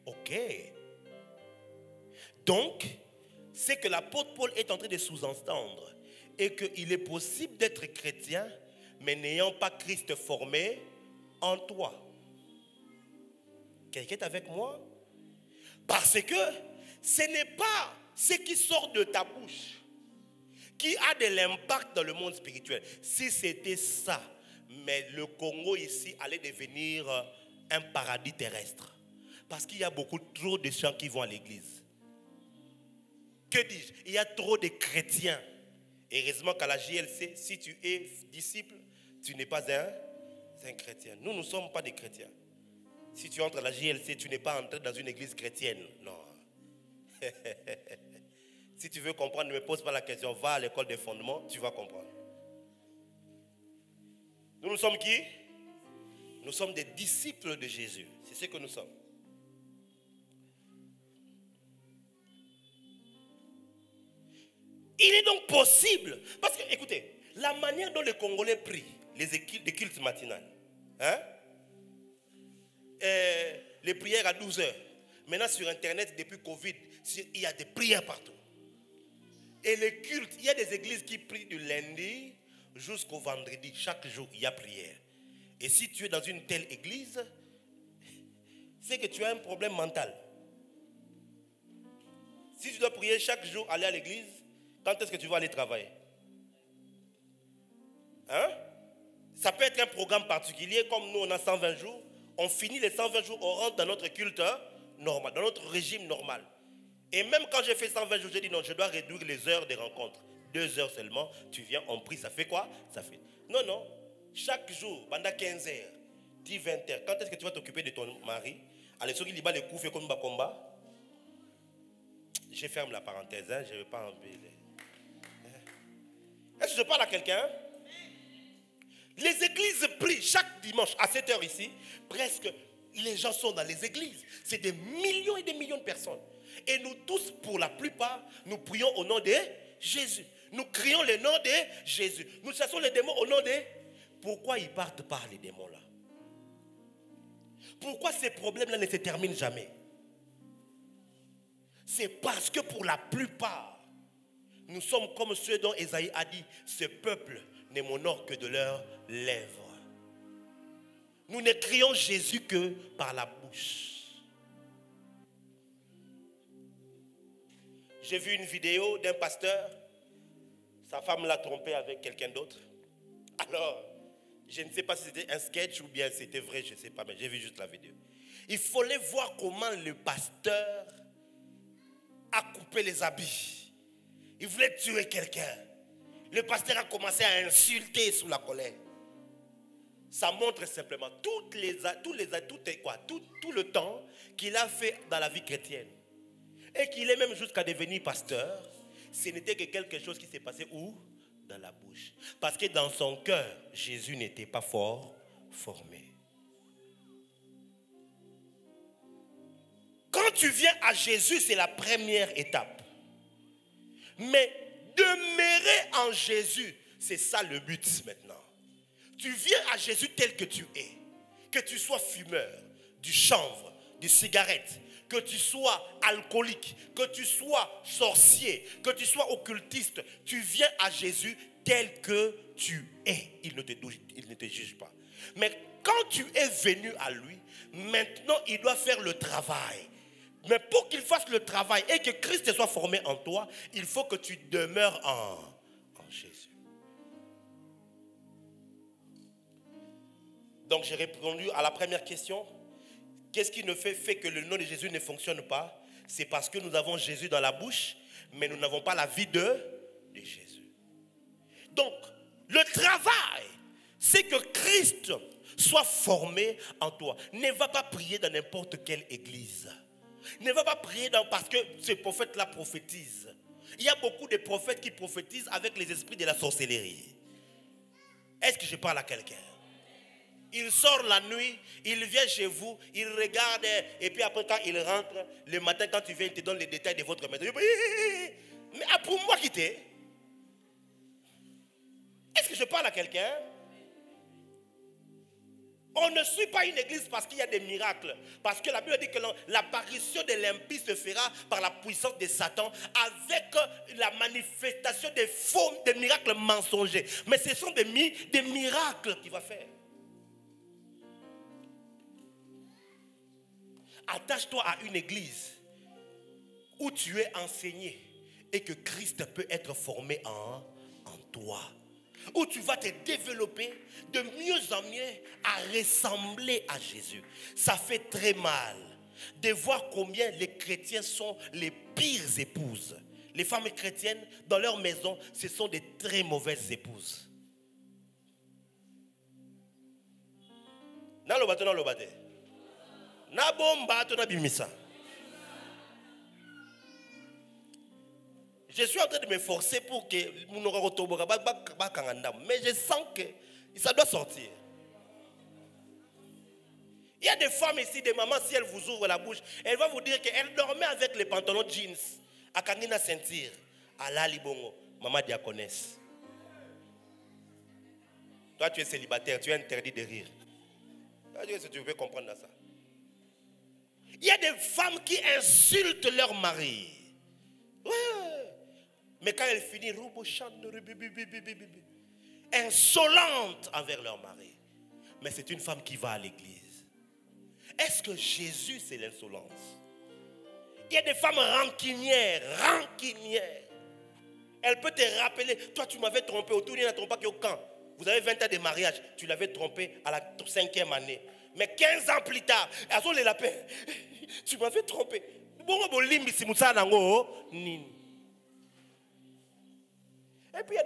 Ok. Donc, c'est que l'apôtre Paul est en train de sous-entendre et qu'il est possible d'être chrétien, mais n'ayant pas Christ formé en toi. Quelqu'un est avec moi? Parce que ce n'est pas ce qui sort de ta bouche qui a de l'impact dans le monde spirituel. Si c'était ça, mais le Congo ici allait devenir un paradis terrestre. Parce qu'il y a trop de gens qui vont à l'église. Que dis-je? Il y a trop de chrétiens. Heureusement qu'à la JLC, si tu es disciple, tu n'es pas un chrétien. Nous ne sommes pas des chrétiens. Si tu entres à la JLC, tu n'es pas entré dans une église chrétienne. Non. Si tu veux comprendre, ne me pose pas la question. Va à l'école des fondements, tu vas comprendre. Nous sommes qui? Nous sommes des disciples de Jésus. C'est ce que nous sommes. Il est donc possible, parce que, écoutez, la manière dont les Congolais prient, les cultes matinales, hein, les prières à 12 heures, maintenant sur Internet, depuis Covid, il y a des prières partout. Et les cultes, il y a des églises qui prient du lundi jusqu'au vendredi. Chaque jour, il y a prière. Et si tu es dans une telle église, c'est que tu as un problème mental. Si tu dois prier chaque jour, aller à l'église, quand est-ce que tu vas aller travailler? Hein? Ça peut être un programme particulier, comme nous, on a 120 jours. On finit les 120 jours, on rentre dans notre culte normal, dans notre régime normal. Et même quand j'ai fait 120 jours, j'ai dit non, je dois réduire les heures des rencontres. 2 heures seulement, tu viens, on prie, ça fait quoi? Ça fait. Non, non. Chaque jour, pendant 15 heures, 10, 20 heures, quand est-ce que tu vas t'occuper de ton mari? Allez, ceux qui lisent les coups, fait comme combat. Je ferme la parenthèse, hein, je ne vais pas embêter. Est-ce que je parle à quelqu'un? Les églises prient chaque dimanche à 7 heures ici. Presque les gens sont dans les églises. C'est des millions et des millions de personnes. Et nous tous, pour la plupart, nous prions au nom de Jésus. Nous crions le nom de Jésus. Nous chassons les démons au nom de... Pourquoi ils partent par les démons là? Pourquoi ces problèmes-là ne se terminent jamais? C'est parce que pour la plupart, nous sommes comme ceux dont Ésaïe a dit, ce peuple ne m'honore que de leurs lèvres. Nous ne crions Jésus que par la bouche. J'ai vu une vidéo d'un pasteur, sa femme l'a trompé avec quelqu'un d'autre. Alors, je ne sais pas si c'était un sketch ou bien c'était vrai, je ne sais pas, mais j'ai vu juste la vidéo. Il fallait voir comment le pasteur a coupé les habits. Il voulait tuer quelqu'un. Le pasteur a commencé à insulter sous la colère. Ça montre simplement tout le temps qu'il a fait dans la vie chrétienne. Et qu'il est même jusqu'à devenir pasteur. Ce n'était que quelque chose qui s'est passé où? Dans la bouche. Parce que dans son cœur, Jésus n'était pas formé. Quand tu viens à Jésus, c'est la première étape. Mais demeurer en Jésus, c'est ça le but maintenant. Tu viens à Jésus tel que tu es. Que tu sois fumeur, du chanvre, du cigarette, que tu sois alcoolique, que tu sois sorcier, que tu sois occultiste, tu viens à Jésus tel que tu es. Il ne te juge pas. Mais quand tu es venu à lui, maintenant il doit faire le travail. Mais pour qu'il fasse le travail et que Christ soit formé en toi, il faut que tu demeures en Jésus. Donc j'ai répondu à la première question. Qu'est-ce qui nous fait que le nom de Jésus ne fonctionne pas? C'est parce que nous avons Jésus dans la bouche, mais nous n'avons pas la vie de Jésus. Donc, le travail, c'est que Christ soit formé en toi. Ne va pas prier dans n'importe quelle église. Ne va pas prier parce que ce prophète-là prophétise. Il y a beaucoup de prophètes qui prophétisent avec les esprits de la sorcellerie. Est-ce que je parle à quelqu'un? Il sort la nuit, il vient chez vous, il regarde, et puis après quand il rentre, le matin quand tu viens, il te donne les détails de votre maison. Mais pour moi quitter. Est-ce que je parle à quelqu'un? On ne suit pas une église parce qu'il y a des miracles. Parce que la Bible dit que l'apparition de l'impie se fera par la puissance de Satan avec la manifestation des miracles mensongers. Mais ce sont des miracles qu'il va faire. Attache-toi à une église où tu es enseigné et que Christ peut être formé en toi. Où tu vas te développer de mieux en mieux à ressembler à Jésus. Ça fait très mal de voir combien les chrétiens sont les pires épouses. Les femmes chrétiennes, dans leur maison, ce sont des très mauvaises épouses. Je suis en train de me forcer pour que mais je sens que ça doit sortir. Il y a des femmes ici, des mamans, si elles vous ouvrent la bouche, elles vont vous dire qu'elles dormaient avec les pantalons jeans, à Kangina ceinture, à la libongo, maman diaconesse. Toi, tu es célibataire, tu es interdit de rire. Tu peux comprendre ça. Il y a des femmes qui insultent leur mari. Ouais. Mais quand elles finissent, insolentes envers leur mari. Mais c'est une femme qui va à l'église. Est-ce que Jésus, c'est l'insolence? Il y a des femmes rancunières. Elle peut te rappeler, toi tu m'avais trompé, autour il n'a trompé qu'au camp. Vous avez 20 ans de mariage, tu l'avais trompé à la 5e année. Mais 15 ans plus tard, les lapins, tu m'avais trompé. Et puis,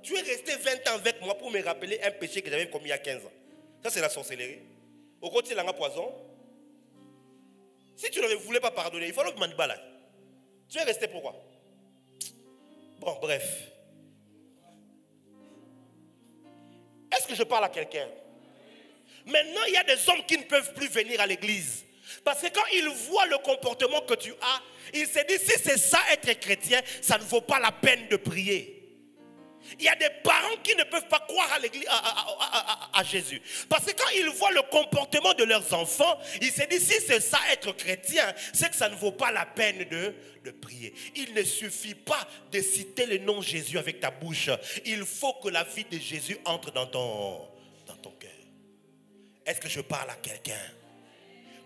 tu es resté 20 ans avec moi pour me rappeler un péché que j'avais commis il y a 15 ans. Ça, c'est la sorcellerie. Au côté, il y a un poison. Si tu ne voulais pas pardonner, il fallait que tu m'en. Tu es resté pourquoi? Bon, bref. Est-ce que je parle à quelqu'un? Maintenant, il y a des hommes qui ne peuvent plus venir à l'église. Parce que quand ils voient le comportement que tu as, ils se disent, si c'est ça être chrétien, ça ne vaut pas la peine de prier. Il y a des parents qui ne peuvent pas croire à l'église, à Jésus. Parce que quand ils voient le comportement de leurs enfants, ils se disent, si c'est ça être chrétien, c'est que ça ne vaut pas la peine de prier. Il ne suffit pas de citer le nom Jésus avec ta bouche. Il faut que la vie de Jésus entre dans ton cœur. Est-ce que je parle à quelqu'un?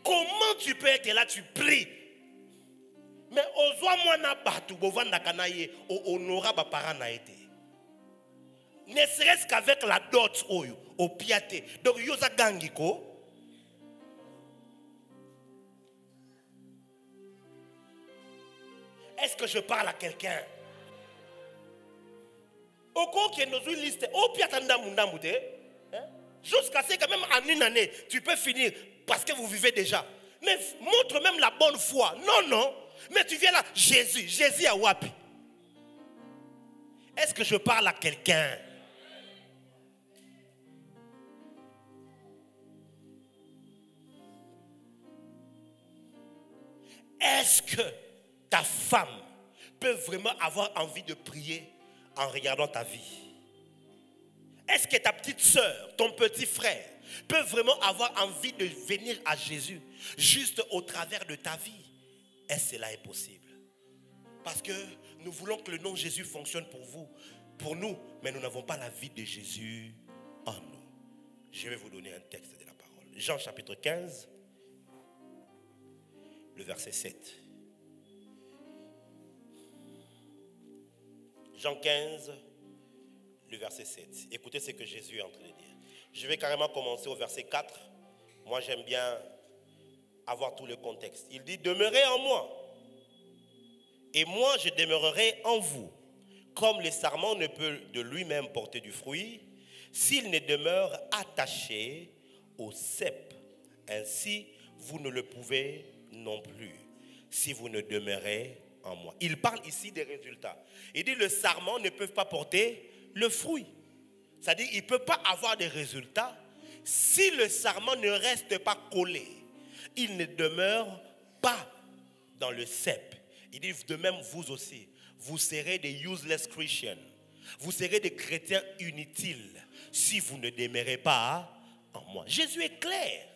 Comment tu peux être là, tu pries? Mais ozwa mwana batu bovanda kanaye honora ba parents na été. Ne serait-ce qu'avec la dot au piaté. Donc yoza gangiko. Est-ce que je parle à quelqu'un? Au cours qui est nos listes, au piatanda mundamute, jusqu'à ce que même en une année, tu peux finir parce que vous vivez déjà. Mais montre même la bonne foi. Non. Mais tu viens là, Jésus a wapi. Est-ce que je parle à quelqu'un? Est-ce que ta femme peut vraiment avoir envie de prier en regardant ta vie? Est-ce que ta petite soeur, ton petit frère peut vraiment avoir envie de venir à Jésus juste au travers de ta vie? Est-ce que cela est possible? Parce que nous voulons que le nom de Jésus fonctionne pour nous, mais nous n'avons pas la vie de Jésus en nous. Je vais vous donner un texte de la parole. Jean chapitre 15, le verset 7. Jean 15, le verset 7. Écoutez ce que Jésus est en train de dire. Je vais carrément commencer au verset 4. Moi, j'aime bien avoir tout le contexte. Il dit, demeurez en moi, et moi, je demeurerai en vous. Comme le sarment ne peut de lui-même porter du fruit, s'il ne demeure attaché au cep, ainsi, vous ne le pouvez non plus, si vous ne demeurez en moi. Il parle ici des résultats. Il dit, le sarment ne peut pas porter le fruit. C'est-à-dire, il ne peut pas avoir des résultats si le sarment ne reste pas collé. Il ne demeure pas dans le cep. Il dit, de même, vous aussi, vous serez des useless Christians. Vous serez des chrétiens inutiles si vous ne demeurez pas en moi. Jésus est clair.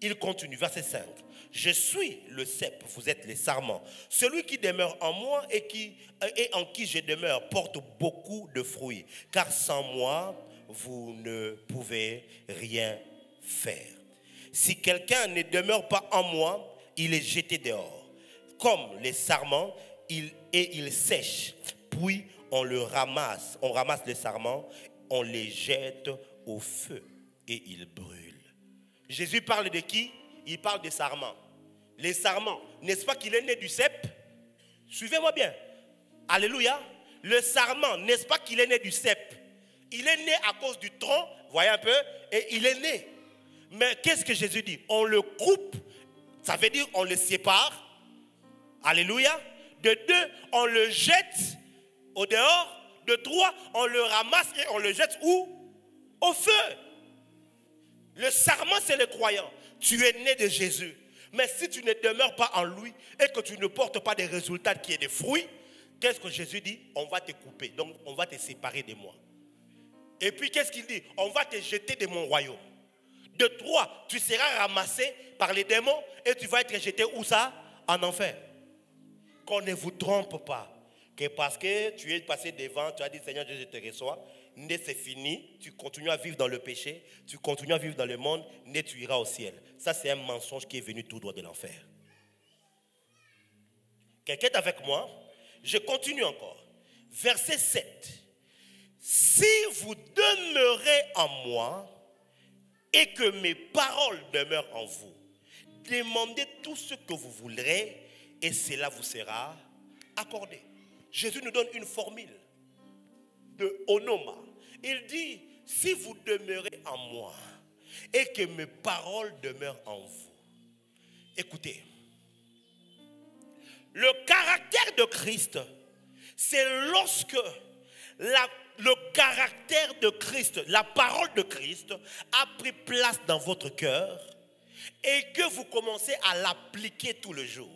Il continue, verset 5. Je suis le cep, vous êtes les sarments. Celui qui demeure en moi et en qui je demeure porte beaucoup de fruits. Car sans moi, vous ne pouvez rien faire. Si quelqu'un ne demeure pas en moi, il est jeté dehors. Comme les sarments, il sèche. Puis on le ramasse. On ramasse les sarments, on les jette au feu et ils brûlent. Jésus parle de qui? Il parle des sarments. Les sarments, n'est-ce pas qu'il est né du cep? Suivez-moi bien. Alléluia. Le sarment, n'est-ce pas qu'il est né du cep? Il est né à cause du tronc, voyez un peu, et il est né. Mais qu'est-ce que Jésus dit? On le coupe, ça veut dire on le sépare. Alléluia. De deux, on le jette Au dehors de toi, on le ramasse et on le jette où? Au feu. Le sarment, c'est le croyant. Tu es né de Jésus. Mais si tu ne demeures pas en lui et que tu ne portes pas des résultats qui aient des fruits, qu'est-ce que Jésus dit? On va te couper, donc on va te séparer de moi. Et puis qu'est-ce qu'il dit? On va te jeter de mon royaume. De toi, tu seras ramassé par les démons et tu vas être jeté où ça? En enfer. Qu'on ne vous trompe pas. Que parce que tu es passé devant, tu as dit Seigneur Dieu, je te reçois. Né, c'est fini. Tu continues à vivre dans le péché. Tu continues à vivre dans le monde. Né, tu iras au ciel. Ça, c'est un mensonge qui est venu tout droit de l'enfer. Quelqu'un est avec moi? Je continue encore. Verset 7. Si vous demeurez en moi et que mes paroles demeurent en vous, demandez tout ce que vous voudrez et cela vous sera accordé. Jésus nous donne une formule de onoma. Il dit, si vous demeurez en moi et que mes paroles demeurent en vous. Écoutez, le caractère de Christ, c'est lorsque le caractère de Christ, la parole de Christ a pris place dans votre cœur et que vous commencez à l'appliquer tout le jour.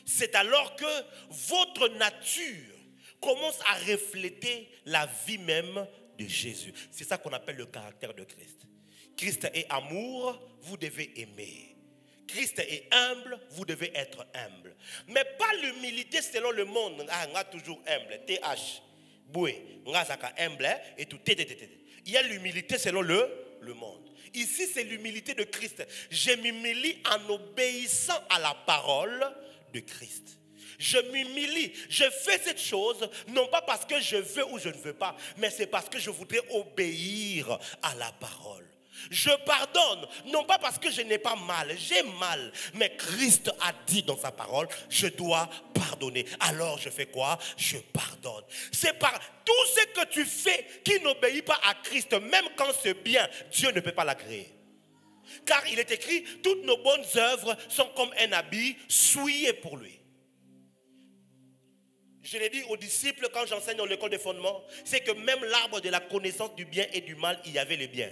C'est alors que votre nature commence à refléter la vie même de Jésus. C'est ça qu'on appelle le caractère de Christ. Christ est amour, vous devez aimer. Christ est humble, vous devez être humble. Mais pas l'humilité selon le monde. On a toujours humble. TH. Boué. On a humble et tout. Il y a l'humilité selon le monde. Ici, c'est l'humilité de Christ. Je m'humilie en obéissant à la parole de Christ. Je m'humilie. Je fais cette chose non pas parce que je veux ou je ne veux pas, mais c'est parce que je voudrais obéir à la parole. Je pardonne, non pas parce que je n'ai pas mal, j'ai mal, mais Christ a dit dans sa parole, je dois pardonner. Alors je fais quoi? Je pardonne. C'est par tout ce que tu fais qui n'obéit pas à Christ, même quand c'est bien, Dieu ne peut pas l'agréer. Car il est écrit, toutes nos bonnes œuvres sont comme un habit souillé pour lui. Je l'ai dit aux disciples quand j'enseigne dans l'école des fondements, c'est que même l'arbre de la connaissance du bien et du mal, il y avait le bien.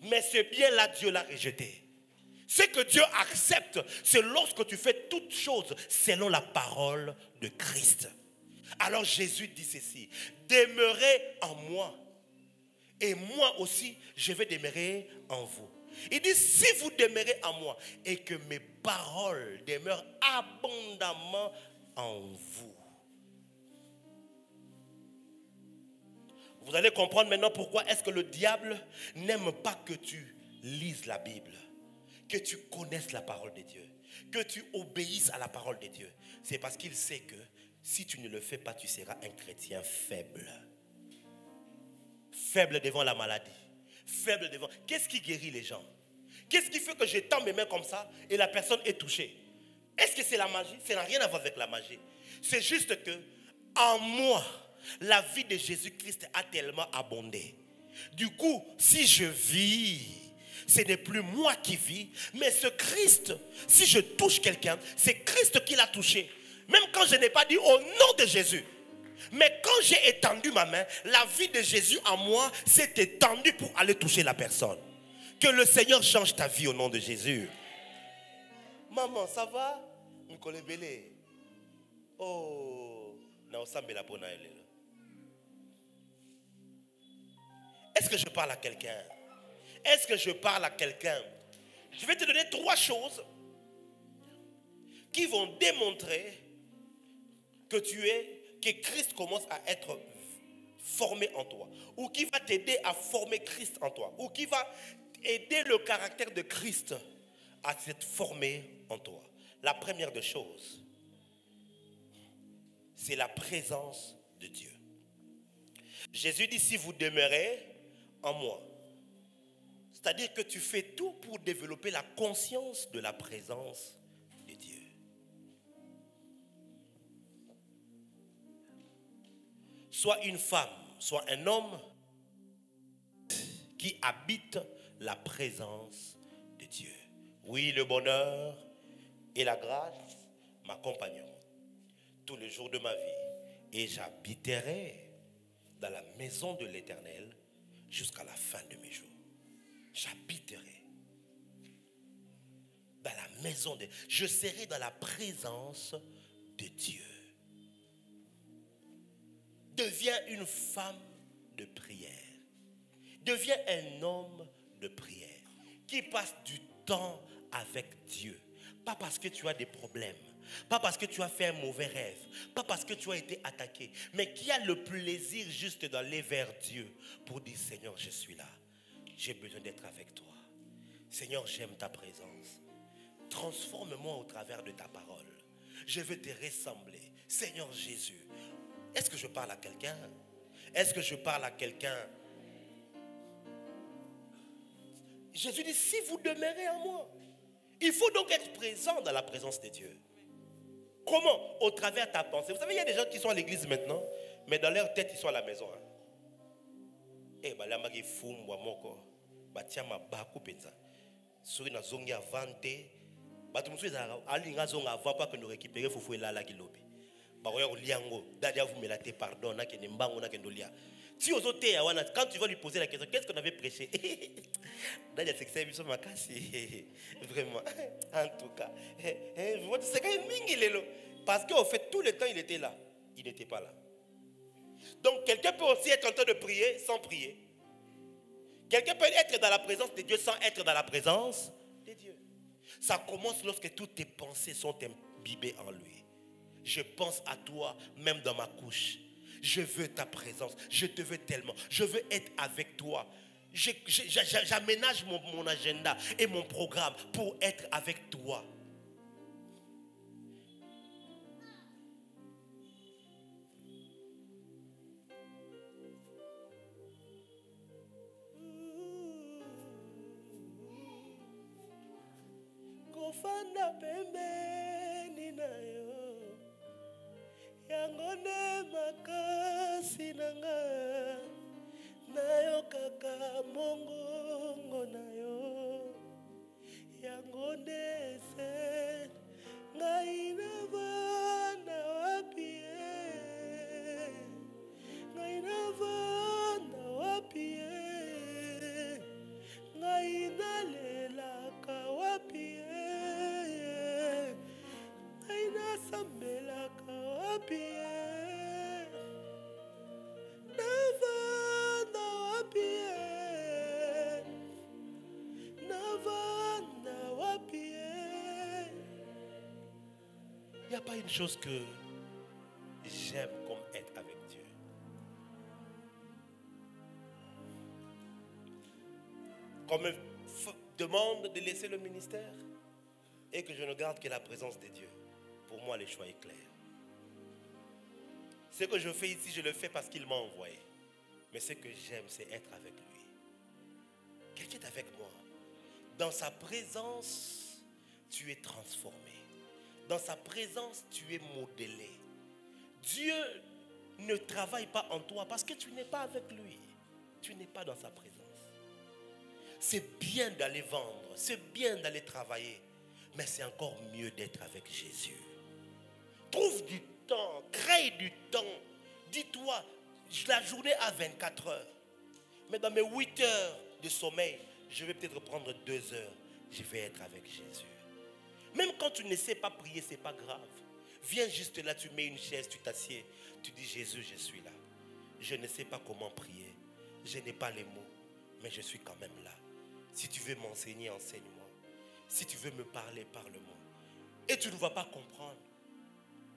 Mais ce bien-là, Dieu l'a rejeté. Ce que Dieu accepte, c'est lorsque tu fais toutes choses selon la parole de Christ. Alors Jésus dit ceci, demeurez en moi. Et moi aussi, je vais demeurer en vous. Il dit, si vous demeurez en moi et que mes paroles demeurent abondamment en vous. Vous allez comprendre maintenant pourquoi est-ce que le diable n'aime pas que tu lises la Bible, que tu connaisses la parole de Dieu, que tu obéisses à la parole de Dieu. C'est parce qu'il sait que si tu ne le fais pas, tu seras un chrétien faible. Faible devant la maladie. Faible devant... Qu'est-ce qui guérit les gens? Qu'est-ce qui fait que je tends mes mains comme ça et la personne est touchée? Est-ce que c'est la magie? Ça n'a rien à voir avec la magie. C'est juste que en moi, la vie de Jésus-Christ a tellement abondé. Du coup, si je vis, ce n'est plus moi qui vis, mais ce Christ, si je touche quelqu'un, c'est Christ qui l'a touché. Même quand je n'ai pas dit au nom de Jésus. Mais quand j'ai étendu ma main, la vie de Jésus en moi s'est étendue pour aller toucher la personne. Que le Seigneur change ta vie au nom de Jésus. Maman, ça va? Oh, est-ce que je parle à quelqu'un? Est-ce que je parle à quelqu'un? Je vais te donner 3 choses qui vont démontrer que que Christ commence à être formé en toi, ou qui va t'aider à former Christ en toi, ou qui va aider le caractère de Christ à s'être formé en toi. La première des choses, c'est la présence de Dieu. Jésus dit, si vous demeurez en moi, c'est-à-dire que tu fais tout pour développer la conscience de la présence de Dieu. Soit une femme, soit un homme qui habite la présence de Dieu. Oui, le bonheur et la grâce m'accompagneront tous les jours de ma vie et j'habiterai dans la maison de l'Éternel jusqu'à la fin de mes jours. J'habiterai dans la maison de... Je serai dans la présence de Dieu. Deviens une femme de prière. Deviens un homme de prière qui passe du temps avec Dieu. Pas parce que tu as des problèmes, pas parce que tu as fait un mauvais rêve, pas parce que tu as été attaqué, mais qui a le plaisir juste d'aller vers Dieu pour dire: Seigneur, je suis là. J'ai besoin d'être avec toi. Seigneur, j'aime ta présence. Transforme-moi au travers de ta parole. Je veux te ressembler. Seigneur Jésus. Est-ce que je parle à quelqu'un? Est-ce que je parle à quelqu'un? Jésus dit: si vous demeurez en moi. Il faut donc être présent dans la présence de Dieu. Comment? Au travers de ta pensée. Vous savez, il y a des gens qui sont à l'église maintenant, mais dans leur tête, ils sont à la maison. Eh, bah là, je suis moi, bah tiens, ma baku penza. Sur une zongue à vanter, bah tout le monde a une zongue à voir pas que nous récupérer, faut faire là qui lobby. Bah ouais, liango, d'ailleurs vous me latez pardon, na que n'imbango na que n'olia. Si aux autres, quand tu vas lui poser la question, qu'est-ce qu'on avait prêché? D'ailleurs, c'est que c'est une ma casse. Vraiment, en tout cas, c'est quand même mingi. Parce qu'en fait, tout le temps, il était là. Il n'était pas là. Donc, quelqu'un peut aussi être en train de prier sans prier. Quelqu'un peut être dans la présence de Dieu sans être dans la présence de Dieu. Ça commence lorsque toutes tes pensées sont imbibées en lui. Je pense à toi, même dans ma couche. Je veux ta présence. Je te veux tellement. Je veux être avec toi. J'aménage mon agenda et mon programme pour être avec toi. Kofanda pembeni na yo, yango nde makasi nanga, nayo kaka mongongo na yo, yango nde se ngai navanda wapi ye, ngai navanda wapi ye, ngai nalelaka wapi ye. Sambelaka wapi navanda wapi navanda wapi. Il n'y a pas une chose que j'aime comme être avec Dieu. Qu'on me demande de laisser le ministère et que je ne garde que la présence de Dieu. Pour moi, le choix est clair. Ce que je fais ici, je le fais parce qu'il m'a envoyé. Mais ce que j'aime, c'est être avec lui. Quelqu'un est avec moi. Dans sa présence, tu es transformé. Dans sa présence, tu es modelé. Dieu ne travaille pas en toi parce que tu n'es pas avec lui. Tu n'es pas dans sa présence. C'est bien d'aller vendre, c'est bien d'aller travailler, mais c'est encore mieux d'être avec Jésus. Trouve du temps, crée du temps. Dis-toi, la journée a 24 heures. Mais dans mes 8 heures de sommeil, je vais peut-être prendre 2 heures. Je vais être avec Jésus. Même quand tu ne sais pas prier, ce n'est pas grave. Viens juste là, tu mets une chaise, tu t'assieds. Tu dis: Jésus, je suis là. Je ne sais pas comment prier. Je n'ai pas les mots, mais je suis quand même là. Si tu veux m'enseigner, enseigne-moi. Si tu veux me parler, parle-moi. Et tu ne vas pas comprendre.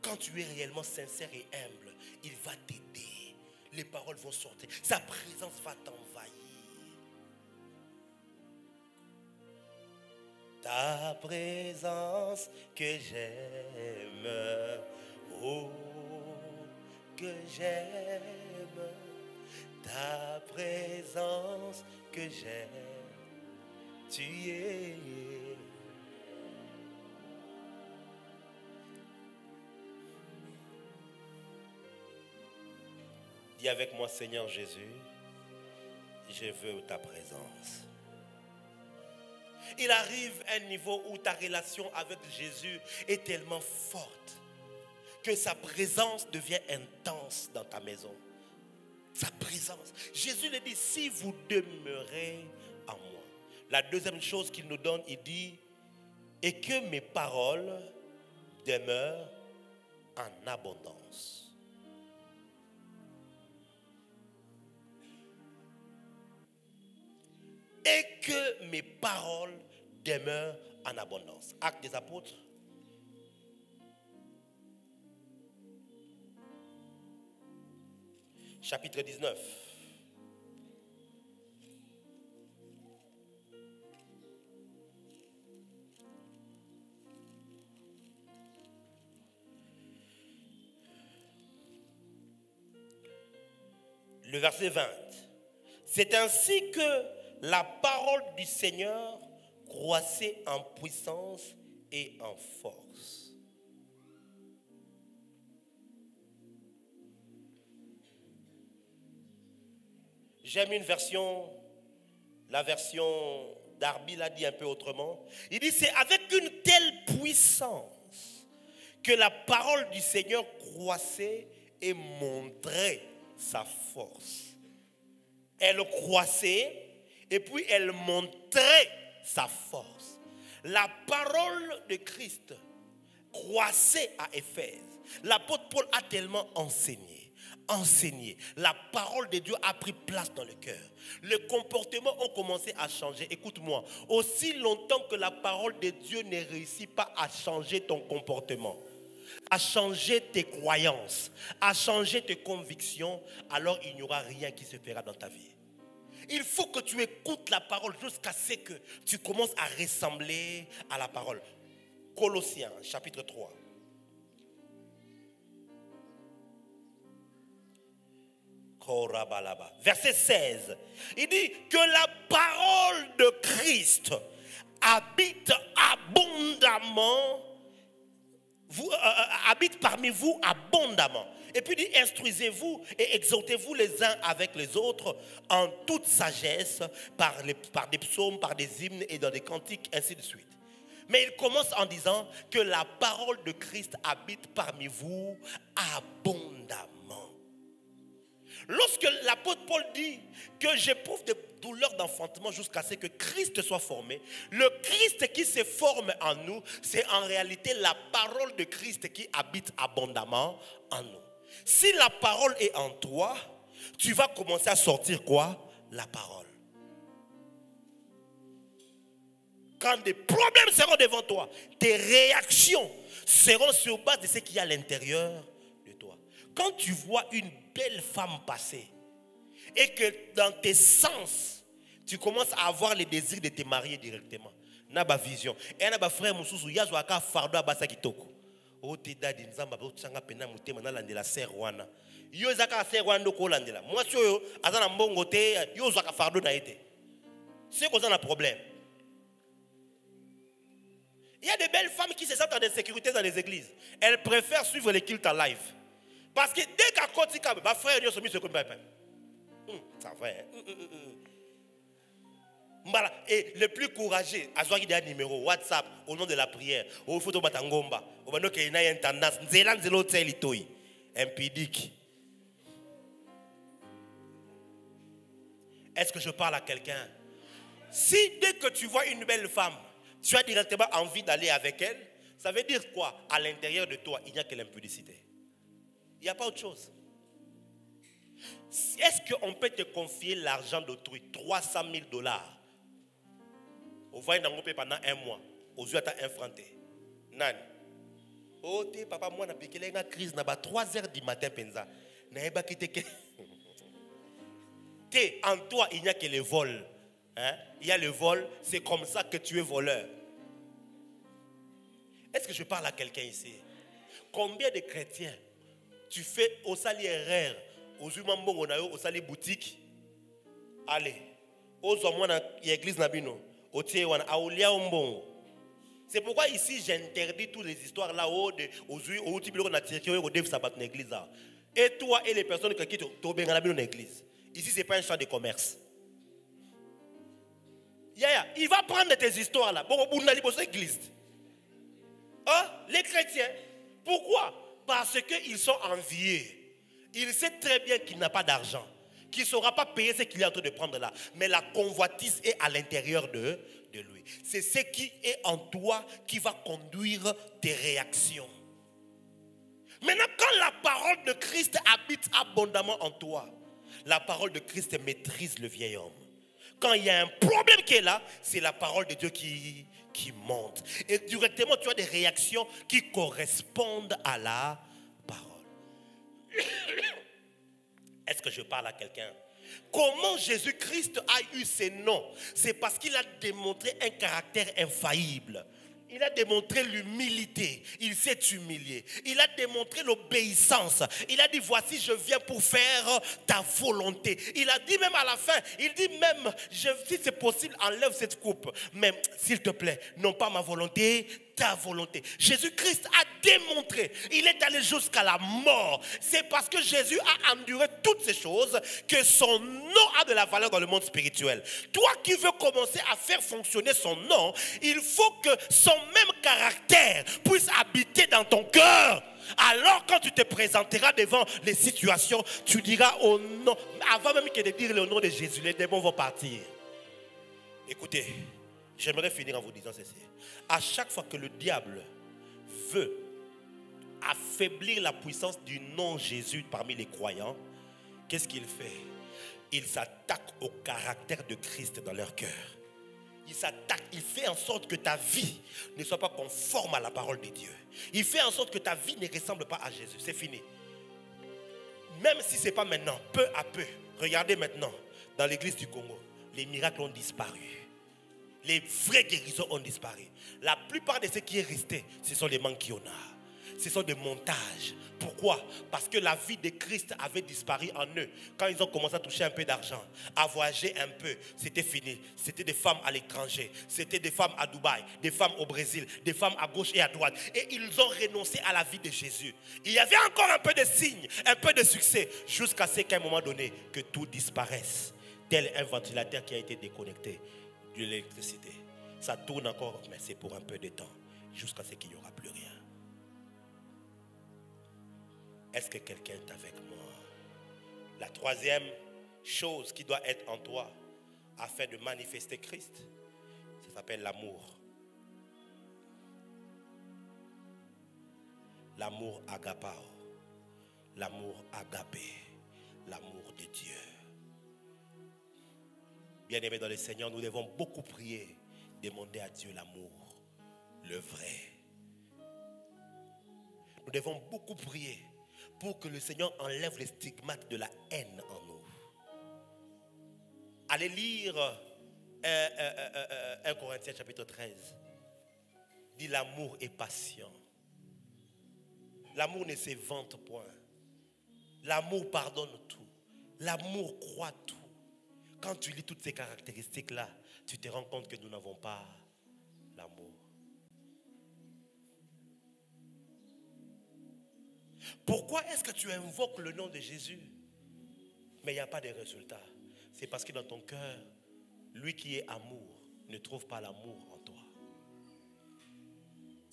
Quand tu es réellement sincère et humble, il va t'aider. Les paroles vont sortir. Sa présence va t'envahir. Ta présence que j'aime, oh, que j'aime. Ta présence que j'aime, tu es. Dis avec moi: Seigneur Jésus, je veux ta présence. Il arrive un niveau où ta relation avec Jésus est tellement forte que sa présence devient intense dans ta maison. Sa présence. Jésus le dit, si vous demeurez en moi. La deuxième chose qu'il nous donne, il dit, et que mes paroles demeurent en abondance. Et que mes paroles demeurent en abondance. Actes des Apôtres. Chapitre 19. Le verset 20. C'est ainsi que la parole du Seigneur croissait en puissance et en force. J'aime une version, la version d'Arby l'a dit un peu autrement. Il dit, c'est avec une telle puissance que la parole du Seigneur croissait et montrait sa force. Elle croissait et puis elle montrait sa force. La parole de Christ croissait à Éphèse. L'apôtre Paul a tellement enseigné. La parole de Dieu a pris place dans le cœur. Les comportements ont commencé à changer. Écoute-moi, aussi longtemps que la parole de Dieu ne réussit pas à changer ton comportement, à changer tes croyances, à changer tes convictions, alors il n'y aura rien qui se fera dans ta vie. Il faut que tu écoutes la parole jusqu'à ce que tu commences à ressembler à la parole. Colossiens, chapitre 3. Verset 16. Il dit que la parole de Christ habite abondamment, habite parmi vous abondamment. Et puis il dit, instruisez-vous et exhortez-vous les uns avec les autres en toute sagesse, par des psaumes, par des hymnes et dans des cantiques, ainsi de suite. Mais il commence en disant que la parole de Christ habite parmi vous abondamment. Lorsque l'apôtre Paul dit que j'éprouve des douleurs d'enfantement jusqu'à ce que Christ soit formé, le Christ qui se forme en nous, c'est en réalité la parole de Christ qui habite abondamment en nous. Si la parole est en toi, tu vas commencer à sortir quoi? La parole. Quand des problèmes seront devant toi, tes réactions seront sur base de ce qu'il y a à l'intérieur de toi. Quand tu vois une belle femme passer et que dans tes sens, tu commences à avoir les désirs de te marier directement, na ba vision. Et na ba frère mususu yazo aka fardo abasa kitoko. O te dadi nzamba ba tsanga pena mutema na landela ser wana. Yo zaka ser wana ko landela. Moi yo azana mbongo te yo zaka fardo na été. C'est quoi ça le problème? Il y a des belles femmes qui se sentent en insécurité dans les églises. Elles préfèrent suivre les cultes en live. Parce que dès qu'à côté, ma frère, ils sont mis sur le ça va. Et le plus courageux, à ce qu'il y a un numéro WhatsApp au nom de la prière, au photo batangomba, au moment qu'il y a une tendance, impudique. Est-ce que je parle à quelqu'un? Si dès que tu vois une belle femme, tu as directement envie d'aller avec elle, ça veut dire quoi? À l'intérieur de toi, il n'y a que l'impudicité. Il n'y a pas autre chose. Est-ce qu'on peut te confier l'argent d'autrui, 300 000 $? Au voyage dans mon pendant un mois, aux yeux à infranté. Nan. Oh, papa, moi, je suis en crise, 3 heures du matin, penza. En toi, il n'y a que le vol. Hein? Il y a le vol, c'est comme ça que tu es voleur. Est-ce que je parle à quelqu'un ici? Combien de chrétiens tu fais au sali erreur, aux humains au sali boutique, allez, aux hommes dans l'église nabino, au tiewana, à olia ombongo. C'est pourquoi ici j'interdis toutes les histoires là-haut, au type de nature, au dev sabat dans l'église. Et toi et les personnes qui quittent au bengalabino dans l'église. Ici, ce n'est pas un champ de commerce. Il va prendre tes histoires là. Bon, l'église. Hein? Les chrétiens. Pourquoi? parce qu'ils sont enviés. Il sait très bien qu'il n'a pas d'argent, qu'il ne saura pas payer ce qu'il est en train de prendre là. Mais la convoitise est à l'intérieur de lui. C'est ce qui est en toi qui va conduire tes réactions. Maintenant, quand la parole de Christ habite abondamment en toi, la parole de Christ maîtrise le vieil homme. Quand il y a un problème qui est là, c'est la parole de Dieu qui monte. Et directement, tu as des réactions qui correspondent à la parole. Est-ce que je parle à quelqu'un? Comment Jésus-Christ a eu ces noms? C'est parce qu'il a démontré un caractère infaillible. Il a démontré l'humilité. Il s'est humilié. Il a démontré l'obéissance. Il a dit, voici, je viens pour faire ta volonté. Il a dit même à la fin, il dit même, si c'est possible, enlève cette coupe. Mais s'il te plaît, non pas ma volonté, ta volonté. Jésus-Christ a démontré, il est allé jusqu'à la mort. C'est parce que Jésus a enduré toutes ces choses que son nom a de la valeur dans le monde spirituel. Toi qui veux commencer à faire fonctionner son nom, il faut que son même caractère puisse habiter dans ton cœur. Alors quand tu te présenteras devant les situations, tu diras au nom, avant même que de dire le nom de Jésus, les démons vont partir. Écoutez, j'aimerais finir en vous disant ceci. À chaque fois que le diable veut affaiblir la puissance du nom Jésus parmi les croyants, qu'est-ce qu'il fait? Il s'attaque au caractère de Christ dans leur cœur. Il s'attaque, il fait en sorte que ta vie ne soit pas conforme à la parole de Dieu. Il fait en sorte que ta vie ne ressemble pas à Jésus. C'est fini. Même si ce n'est pas maintenant, peu à peu, regardez maintenant, dans l'église du Congo, les miracles ont disparu. Les vraies guérisons ont disparu. La plupart de ce qui est resté, ce sont des manquionnats. Ce sont des montages. Pourquoi? Parce que la vie de Christ avait disparu en eux. Quand ils ont commencé à toucher un peu d'argent, à voyager un peu, c'était fini. C'était des femmes à l'étranger. C'était des femmes à Dubaï, des femmes au Brésil, des femmes à gauche et à droite. Et ils ont renoncé à la vie de Jésus. Il y avait encore un peu de signes, un peu de succès, jusqu'à ce qu'à un moment donné, que tout disparaisse. Tel un ventilateur qui a été déconnecté de l'électricité. Ça tourne encore, mais c'est pour un peu de temps, jusqu'à ce qu'il n'y aura plus rien. Est-ce que quelqu'un est avec moi? La troisième chose qui doit être en toi afin de manifester Christ, ça s'appelle l'amour. L'amour agapao, l'amour agapé, l'amour de Dieu. Bien-aimés dans le Seigneur, nous devons beaucoup prier, demander à Dieu l'amour, le vrai. Nous devons beaucoup prier pour que le Seigneur enlève les stigmates de la haine en nous. Allez lire 1 Corinthiens chapitre 13. Dit l'amour est patient. L'amour ne se vante point. L'amour pardonne tout. L'amour croit tout. Quand tu lis toutes ces caractéristiques-là, tu te rends compte que nous n'avons pas l'amour. Pourquoi est-ce que tu invoques le nom de Jésus, mais il n'y a pas de résultat? C'est parce que dans ton cœur, lui qui est amour ne trouve pas l'amour en toi.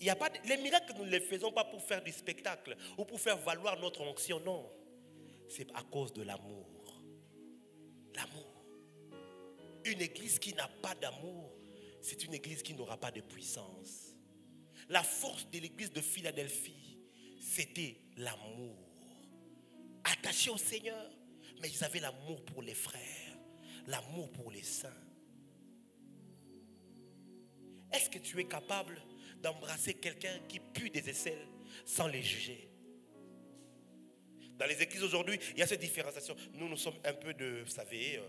Il y a pas les miracles, nous ne les faisons pas pour faire du spectacle ou pour faire valoir notre onction, non. C'est à cause de l'amour. L'amour. Une église qui n'a pas d'amour, c'est une église qui n'aura pas de puissance. La force de l'église de Philadelphie, c'était l'amour. Attachés au Seigneur, mais ils avaient l'amour pour les frères, l'amour pour les saints. Est-ce que tu es capable d'embrasser quelqu'un qui pue des aisselles sans les juger? Dans les églises aujourd'hui, il y a cette différenciation. Nous sommes un peu de, vous savez,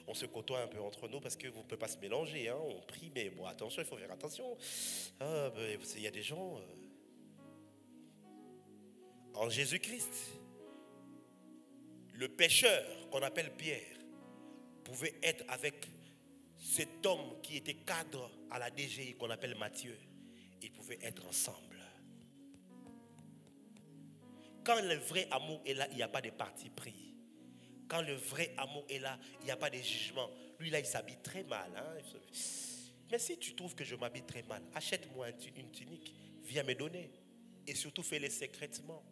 on se côtoie un peu entre nous parce que vous ne pouvez pas se mélanger. Hein, on prie, mais bon, attention, il faut faire attention. Il y a des gens... En Jésus-Christ, le pécheur qu'on appelle Pierre pouvait être avec cet homme qui était cadre à la DGI qu'on appelle Matthieu. Ils pouvaient être ensemble. Quand le vrai amour est là, il n'y a pas de parti pris. Quand le vrai amour est là, il n'y a pas de jugement. Lui là, il s'habille très mal. Hein? Mais si tu trouves que je m'habille très mal, achète-moi une tunique, viens me donner. Et surtout, fais-le secrètement.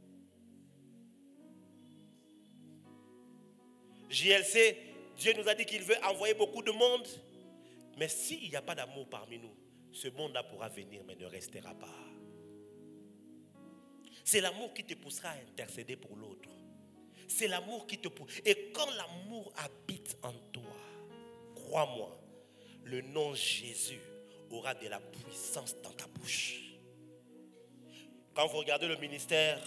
JLC, Dieu nous a dit qu'il veut envoyer beaucoup de monde. Mais s'il n'y a pas d'amour parmi nous, ce monde-là pourra venir mais ne restera pas. C'est l'amour qui te poussera à intercéder pour l'autre. C'est l'amour qui te pousse. Et quand l'amour habite en toi, crois-moi, le nom Jésus aura de la puissance dans ta bouche. Quand vous regardez le ministère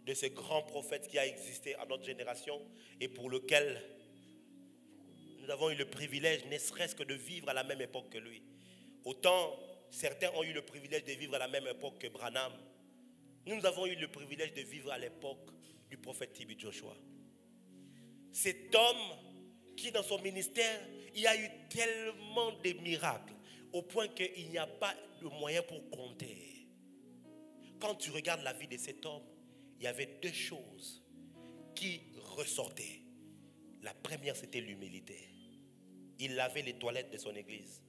de ce grand prophète qui a existé à notre génération et pour lequel nous avons eu le privilège, ne serait-ce que de vivre à la même époque que lui. Autant certains ont eu le privilège de vivre à la même époque que Branham. Nous avons eu le privilège de vivre à l'époque du prophète TB Joshua. Cet homme qui dans son ministère, il y a eu tellement de miracles au point qu'il n'y a pas de moyen pour compter. Quand tu regardes la vie de cet homme, il y avait deux choses qui ressortaient. La première, c'était l'humilité. Il lavait les toilettes de son église.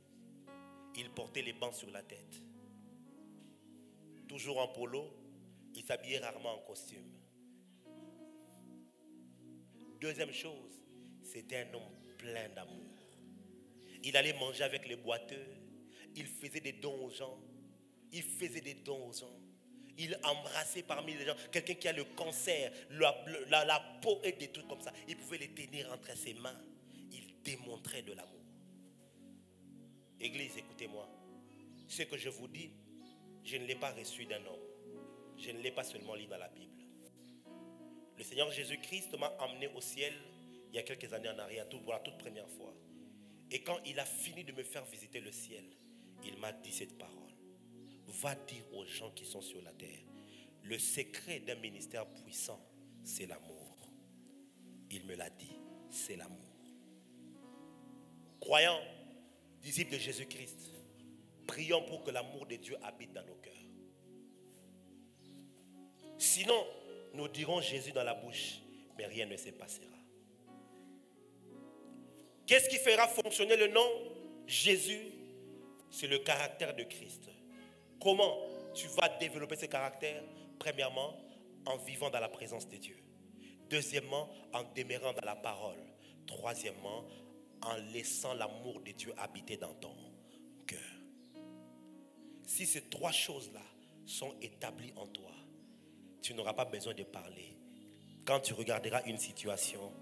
Il portait les bancs sur la tête. Toujours en polo, il s'habillait rarement en costume. Deuxième chose, c'était un homme plein d'amour. Il allait manger avec les boiteux. Il faisait des dons aux gens. Il embrassait parmi les gens quelqu'un qui a le cancer, la peau et des trucs comme ça. Il pouvait les tenir entre ses mains. Il démontrait de l'amour. Église, écoutez-moi. Ce que je vous dis, je ne l'ai pas reçu d'un homme. Je ne l'ai pas seulement lu dans la Bible. Le Seigneur Jésus-Christ m'a emmené au ciel il y a quelques années en arrière, pour la toute première fois. Et quand il a fini de me faire visiter le ciel, il m'a dit cette parole. Va dire aux gens qui sont sur la terre, le secret d'un ministère puissant, c'est l'amour. Il me l'a dit, c'est l'amour. Croyants, disciples de Jésus-Christ, prions pour que l'amour de Dieu habite dans nos cœurs. Sinon, nous dirons Jésus dans la bouche, mais rien ne se passera. Qu'est-ce qui fera fonctionner le nom Jésus? C'est le caractère de Christ. Comment tu vas développer ce caractère? Premièrement, en vivant dans la présence de Dieu. Deuxièmement, en demeurant dans la parole. Troisièmement, en laissant l'amour de Dieu habiter dans ton cœur. Si ces trois choses-là sont établies en toi, tu n'auras pas besoin de parler. Quand tu regarderas une situation,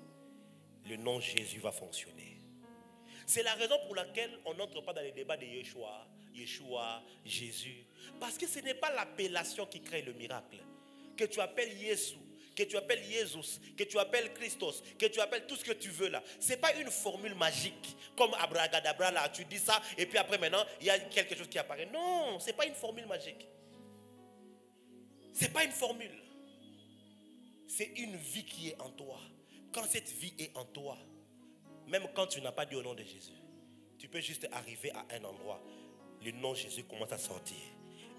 le nom Jésus va fonctionner. C'est la raison pour laquelle on n'entre pas dans les débats de Yeshua, Jésus. Parce que ce n'est pas l'appellation qui crée le miracle. Que tu appelles Jésus, que tu appelles Jésus, que tu appelles Christos, que tu appelles tout ce que tu veux là. Ce n'est pas une formule magique. Comme abracadabra là, tu dis ça et puis après maintenant, il y a quelque chose qui apparaît. Non, ce n'est pas une formule magique. Ce n'est pas une formule. C'est une vie qui est en toi. Quand cette vie est en toi, même quand tu n'as pas dit au nom de Jésus, tu peux juste arriver à un endroit. Le nom de Jésus commence à sortir.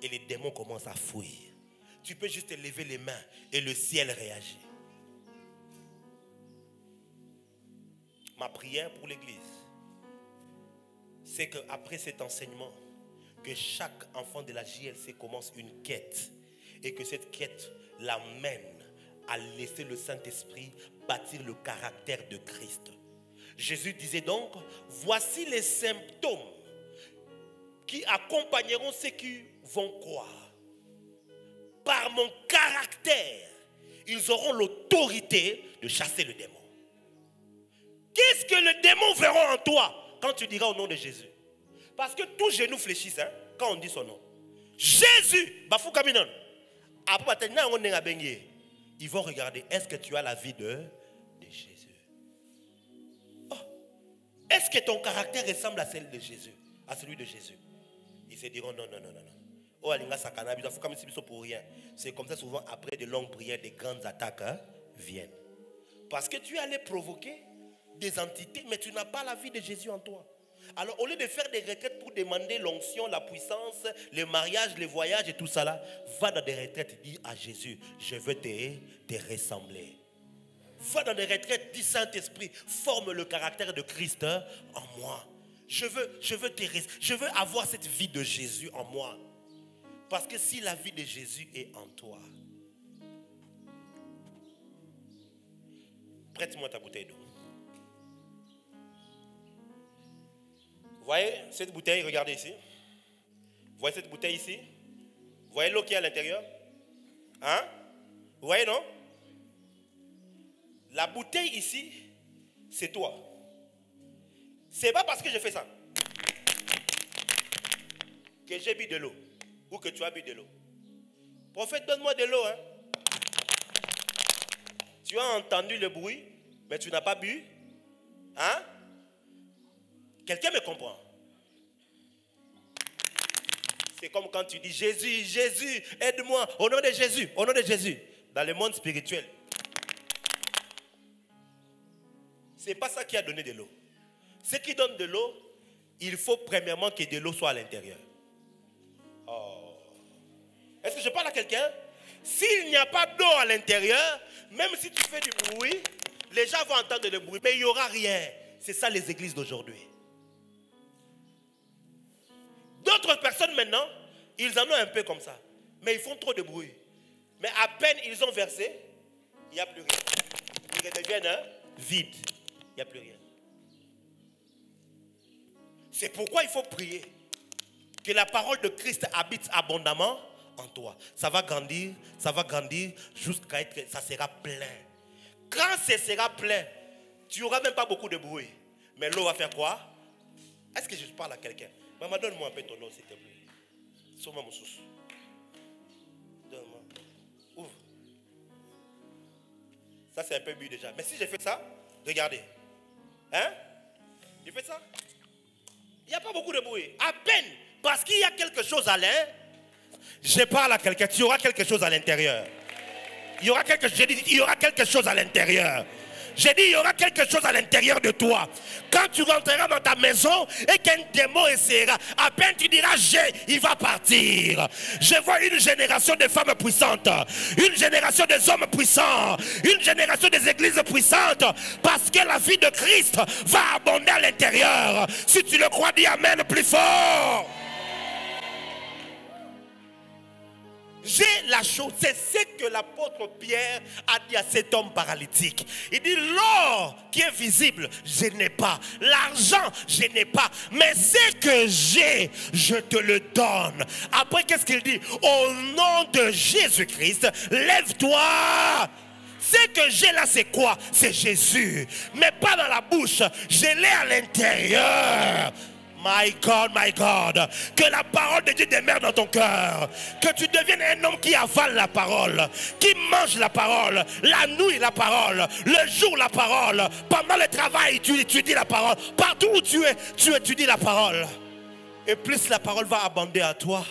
Et les démons commencent à fuir. Tu peux juste lever les mains et le ciel réagit. Ma prière pour l'église, c'est qu'après cet enseignement, que chaque enfant de la JLC commence une quête. Et que cette quête l'amène à laisser le Saint-Esprit bâtir le caractère de Christ. Jésus disait donc, voici les symptômes qui accompagneront ceux qui vont croire. Par mon caractère, ils auront l'autorité de chasser le démon. Qu'est-ce que le démon verra en toi quand tu diras au nom de Jésus? Parce que tous genoux fléchissent quand on dit son nom. Jésus, Bafou Kaminon. Ils vont regarder, est-ce que tu as la vie de Jésus? Oh, est-ce que ton caractère ressemble à celle de Jésus, à celui de Jésus? Ils se diront non. Oh, pour rien. C'est comme ça souvent après de longues prières, des grandes attaques viennent. Parce que tu es allé provoquer des entités, mais tu n'as pas la vie de Jésus en toi. Alors au lieu de faire des retraites pour demander l'onction, la puissance, le mariage, les voyages et tout ça là, va dans des retraites et dis à Jésus, je veux te ressembler. Va dans des retraites, dis Saint-Esprit, forme le caractère de Christ en moi. Je veux avoir cette vie de Jésus en moi. Parce que si la vie de Jésus est en toi, prête-moi ta bouteille d'eau. Voyez cette bouteille, regardez ici. Voyez cette bouteille ici. Voyez l'eau qui est à l'intérieur. Hein? Vous voyez, non? La bouteille ici, c'est toi. C'est pas parce que je fais ça que j'ai bu de l'eau ou que tu as bu de l'eau. Prophète, donne-moi de l'eau. Hein? Tu as entendu le bruit, mais tu n'as pas bu. Hein? Quelqu'un me comprend? C'est comme quand tu dis Jésus, Jésus, aide-moi, au nom de Jésus, au nom de Jésus. Dans le monde spirituel. Ce n'est pas ça qui a donné de l'eau. Ce qui donne de l'eau, il faut premièrement que de l'eau soit à l'intérieur. Oh. Est-ce que je parle à quelqu'un? S'il n'y a pas d'eau à l'intérieur, même si tu fais du bruit, les gens vont entendre le bruit, mais il n'y aura rien. C'est ça les églises d'aujourd'hui. D'autres personnes maintenant, ils en ont un peu comme ça, mais ils font trop de bruit. Mais à peine ils ont versé, il n'y a plus rien. Ils redeviennent vides. Il n'y a plus rien. C'est pourquoi il faut prier. Que la parole de Christ habite abondamment en toi. Ça va grandir jusqu'à être que ça sera plein. Quand ce sera plein, tu n'auras même pas beaucoup de bruit. Mais l'eau va faire quoi? Est-ce que je parle à quelqu'un? Maman, donne-moi un peu ton eau, s'il te plaît. Sauve-moi mon souci. Donne-moi. Ouvre. Ça, c'est un peu bu déjà. Mais si je fais ça, regardez. Hein? Je fais ça. Il n'y a pas beaucoup de bruit. À peine. Parce qu'il y a quelque chose à l'intérieur. Je parle à quelqu'un. Tu auras quelque chose à l'intérieur. Il y aura quelque chose à l'intérieur. J'ai dit, il y aura quelque chose à l'intérieur de toi. Quand tu rentreras dans ta maison et qu'un démon essaiera, à peine tu diras, il va partir. Je vois une génération de femmes puissantes, une génération des hommes puissants, une génération des églises puissantes, parce que la vie de Christ va abonder à l'intérieur. Si tu le crois, dis amen plus fort. J'ai la chose, c'est ce que l'apôtre Pierre a dit à cet homme paralytique. Il dit, l'or qui est visible, je n'ai pas. L'argent, je n'ai pas. Mais ce que j'ai, je te le donne. Après, qu'est-ce qu'il dit? Au nom de Jésus-Christ, lève-toi. Ce que j'ai là, c'est quoi? C'est Jésus. Mais pas dans la bouche, je l'ai à l'intérieur. My God, que la parole de Dieu demeure dans ton cœur. Que tu deviennes un homme qui avale la parole, qui mange la parole, la nuit la parole, le jour la parole. Pendant le travail, tu étudies la parole. Partout où tu es, tu étudies la parole. Et plus la parole va abonder à toi,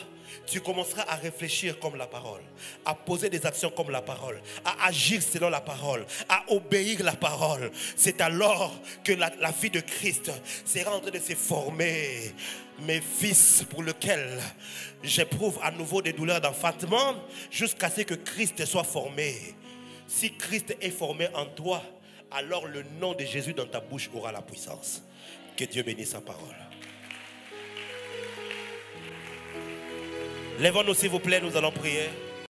tu commenceras à réfléchir comme la parole, à poser des actions comme la parole, à agir selon la parole, à obéir la parole. C'est alors que la vie de Christ sera en train de se former. Mes fils, pour lesquels j'éprouve à nouveau des douleurs d'enfantement, jusqu'à ce que Christ soit formé. Si Christ est formé en toi, alors le nom de Jésus dans ta bouche aura la puissance. Que Dieu bénisse sa parole. Lèvons-nous s'il vous plaît, nous allons prier.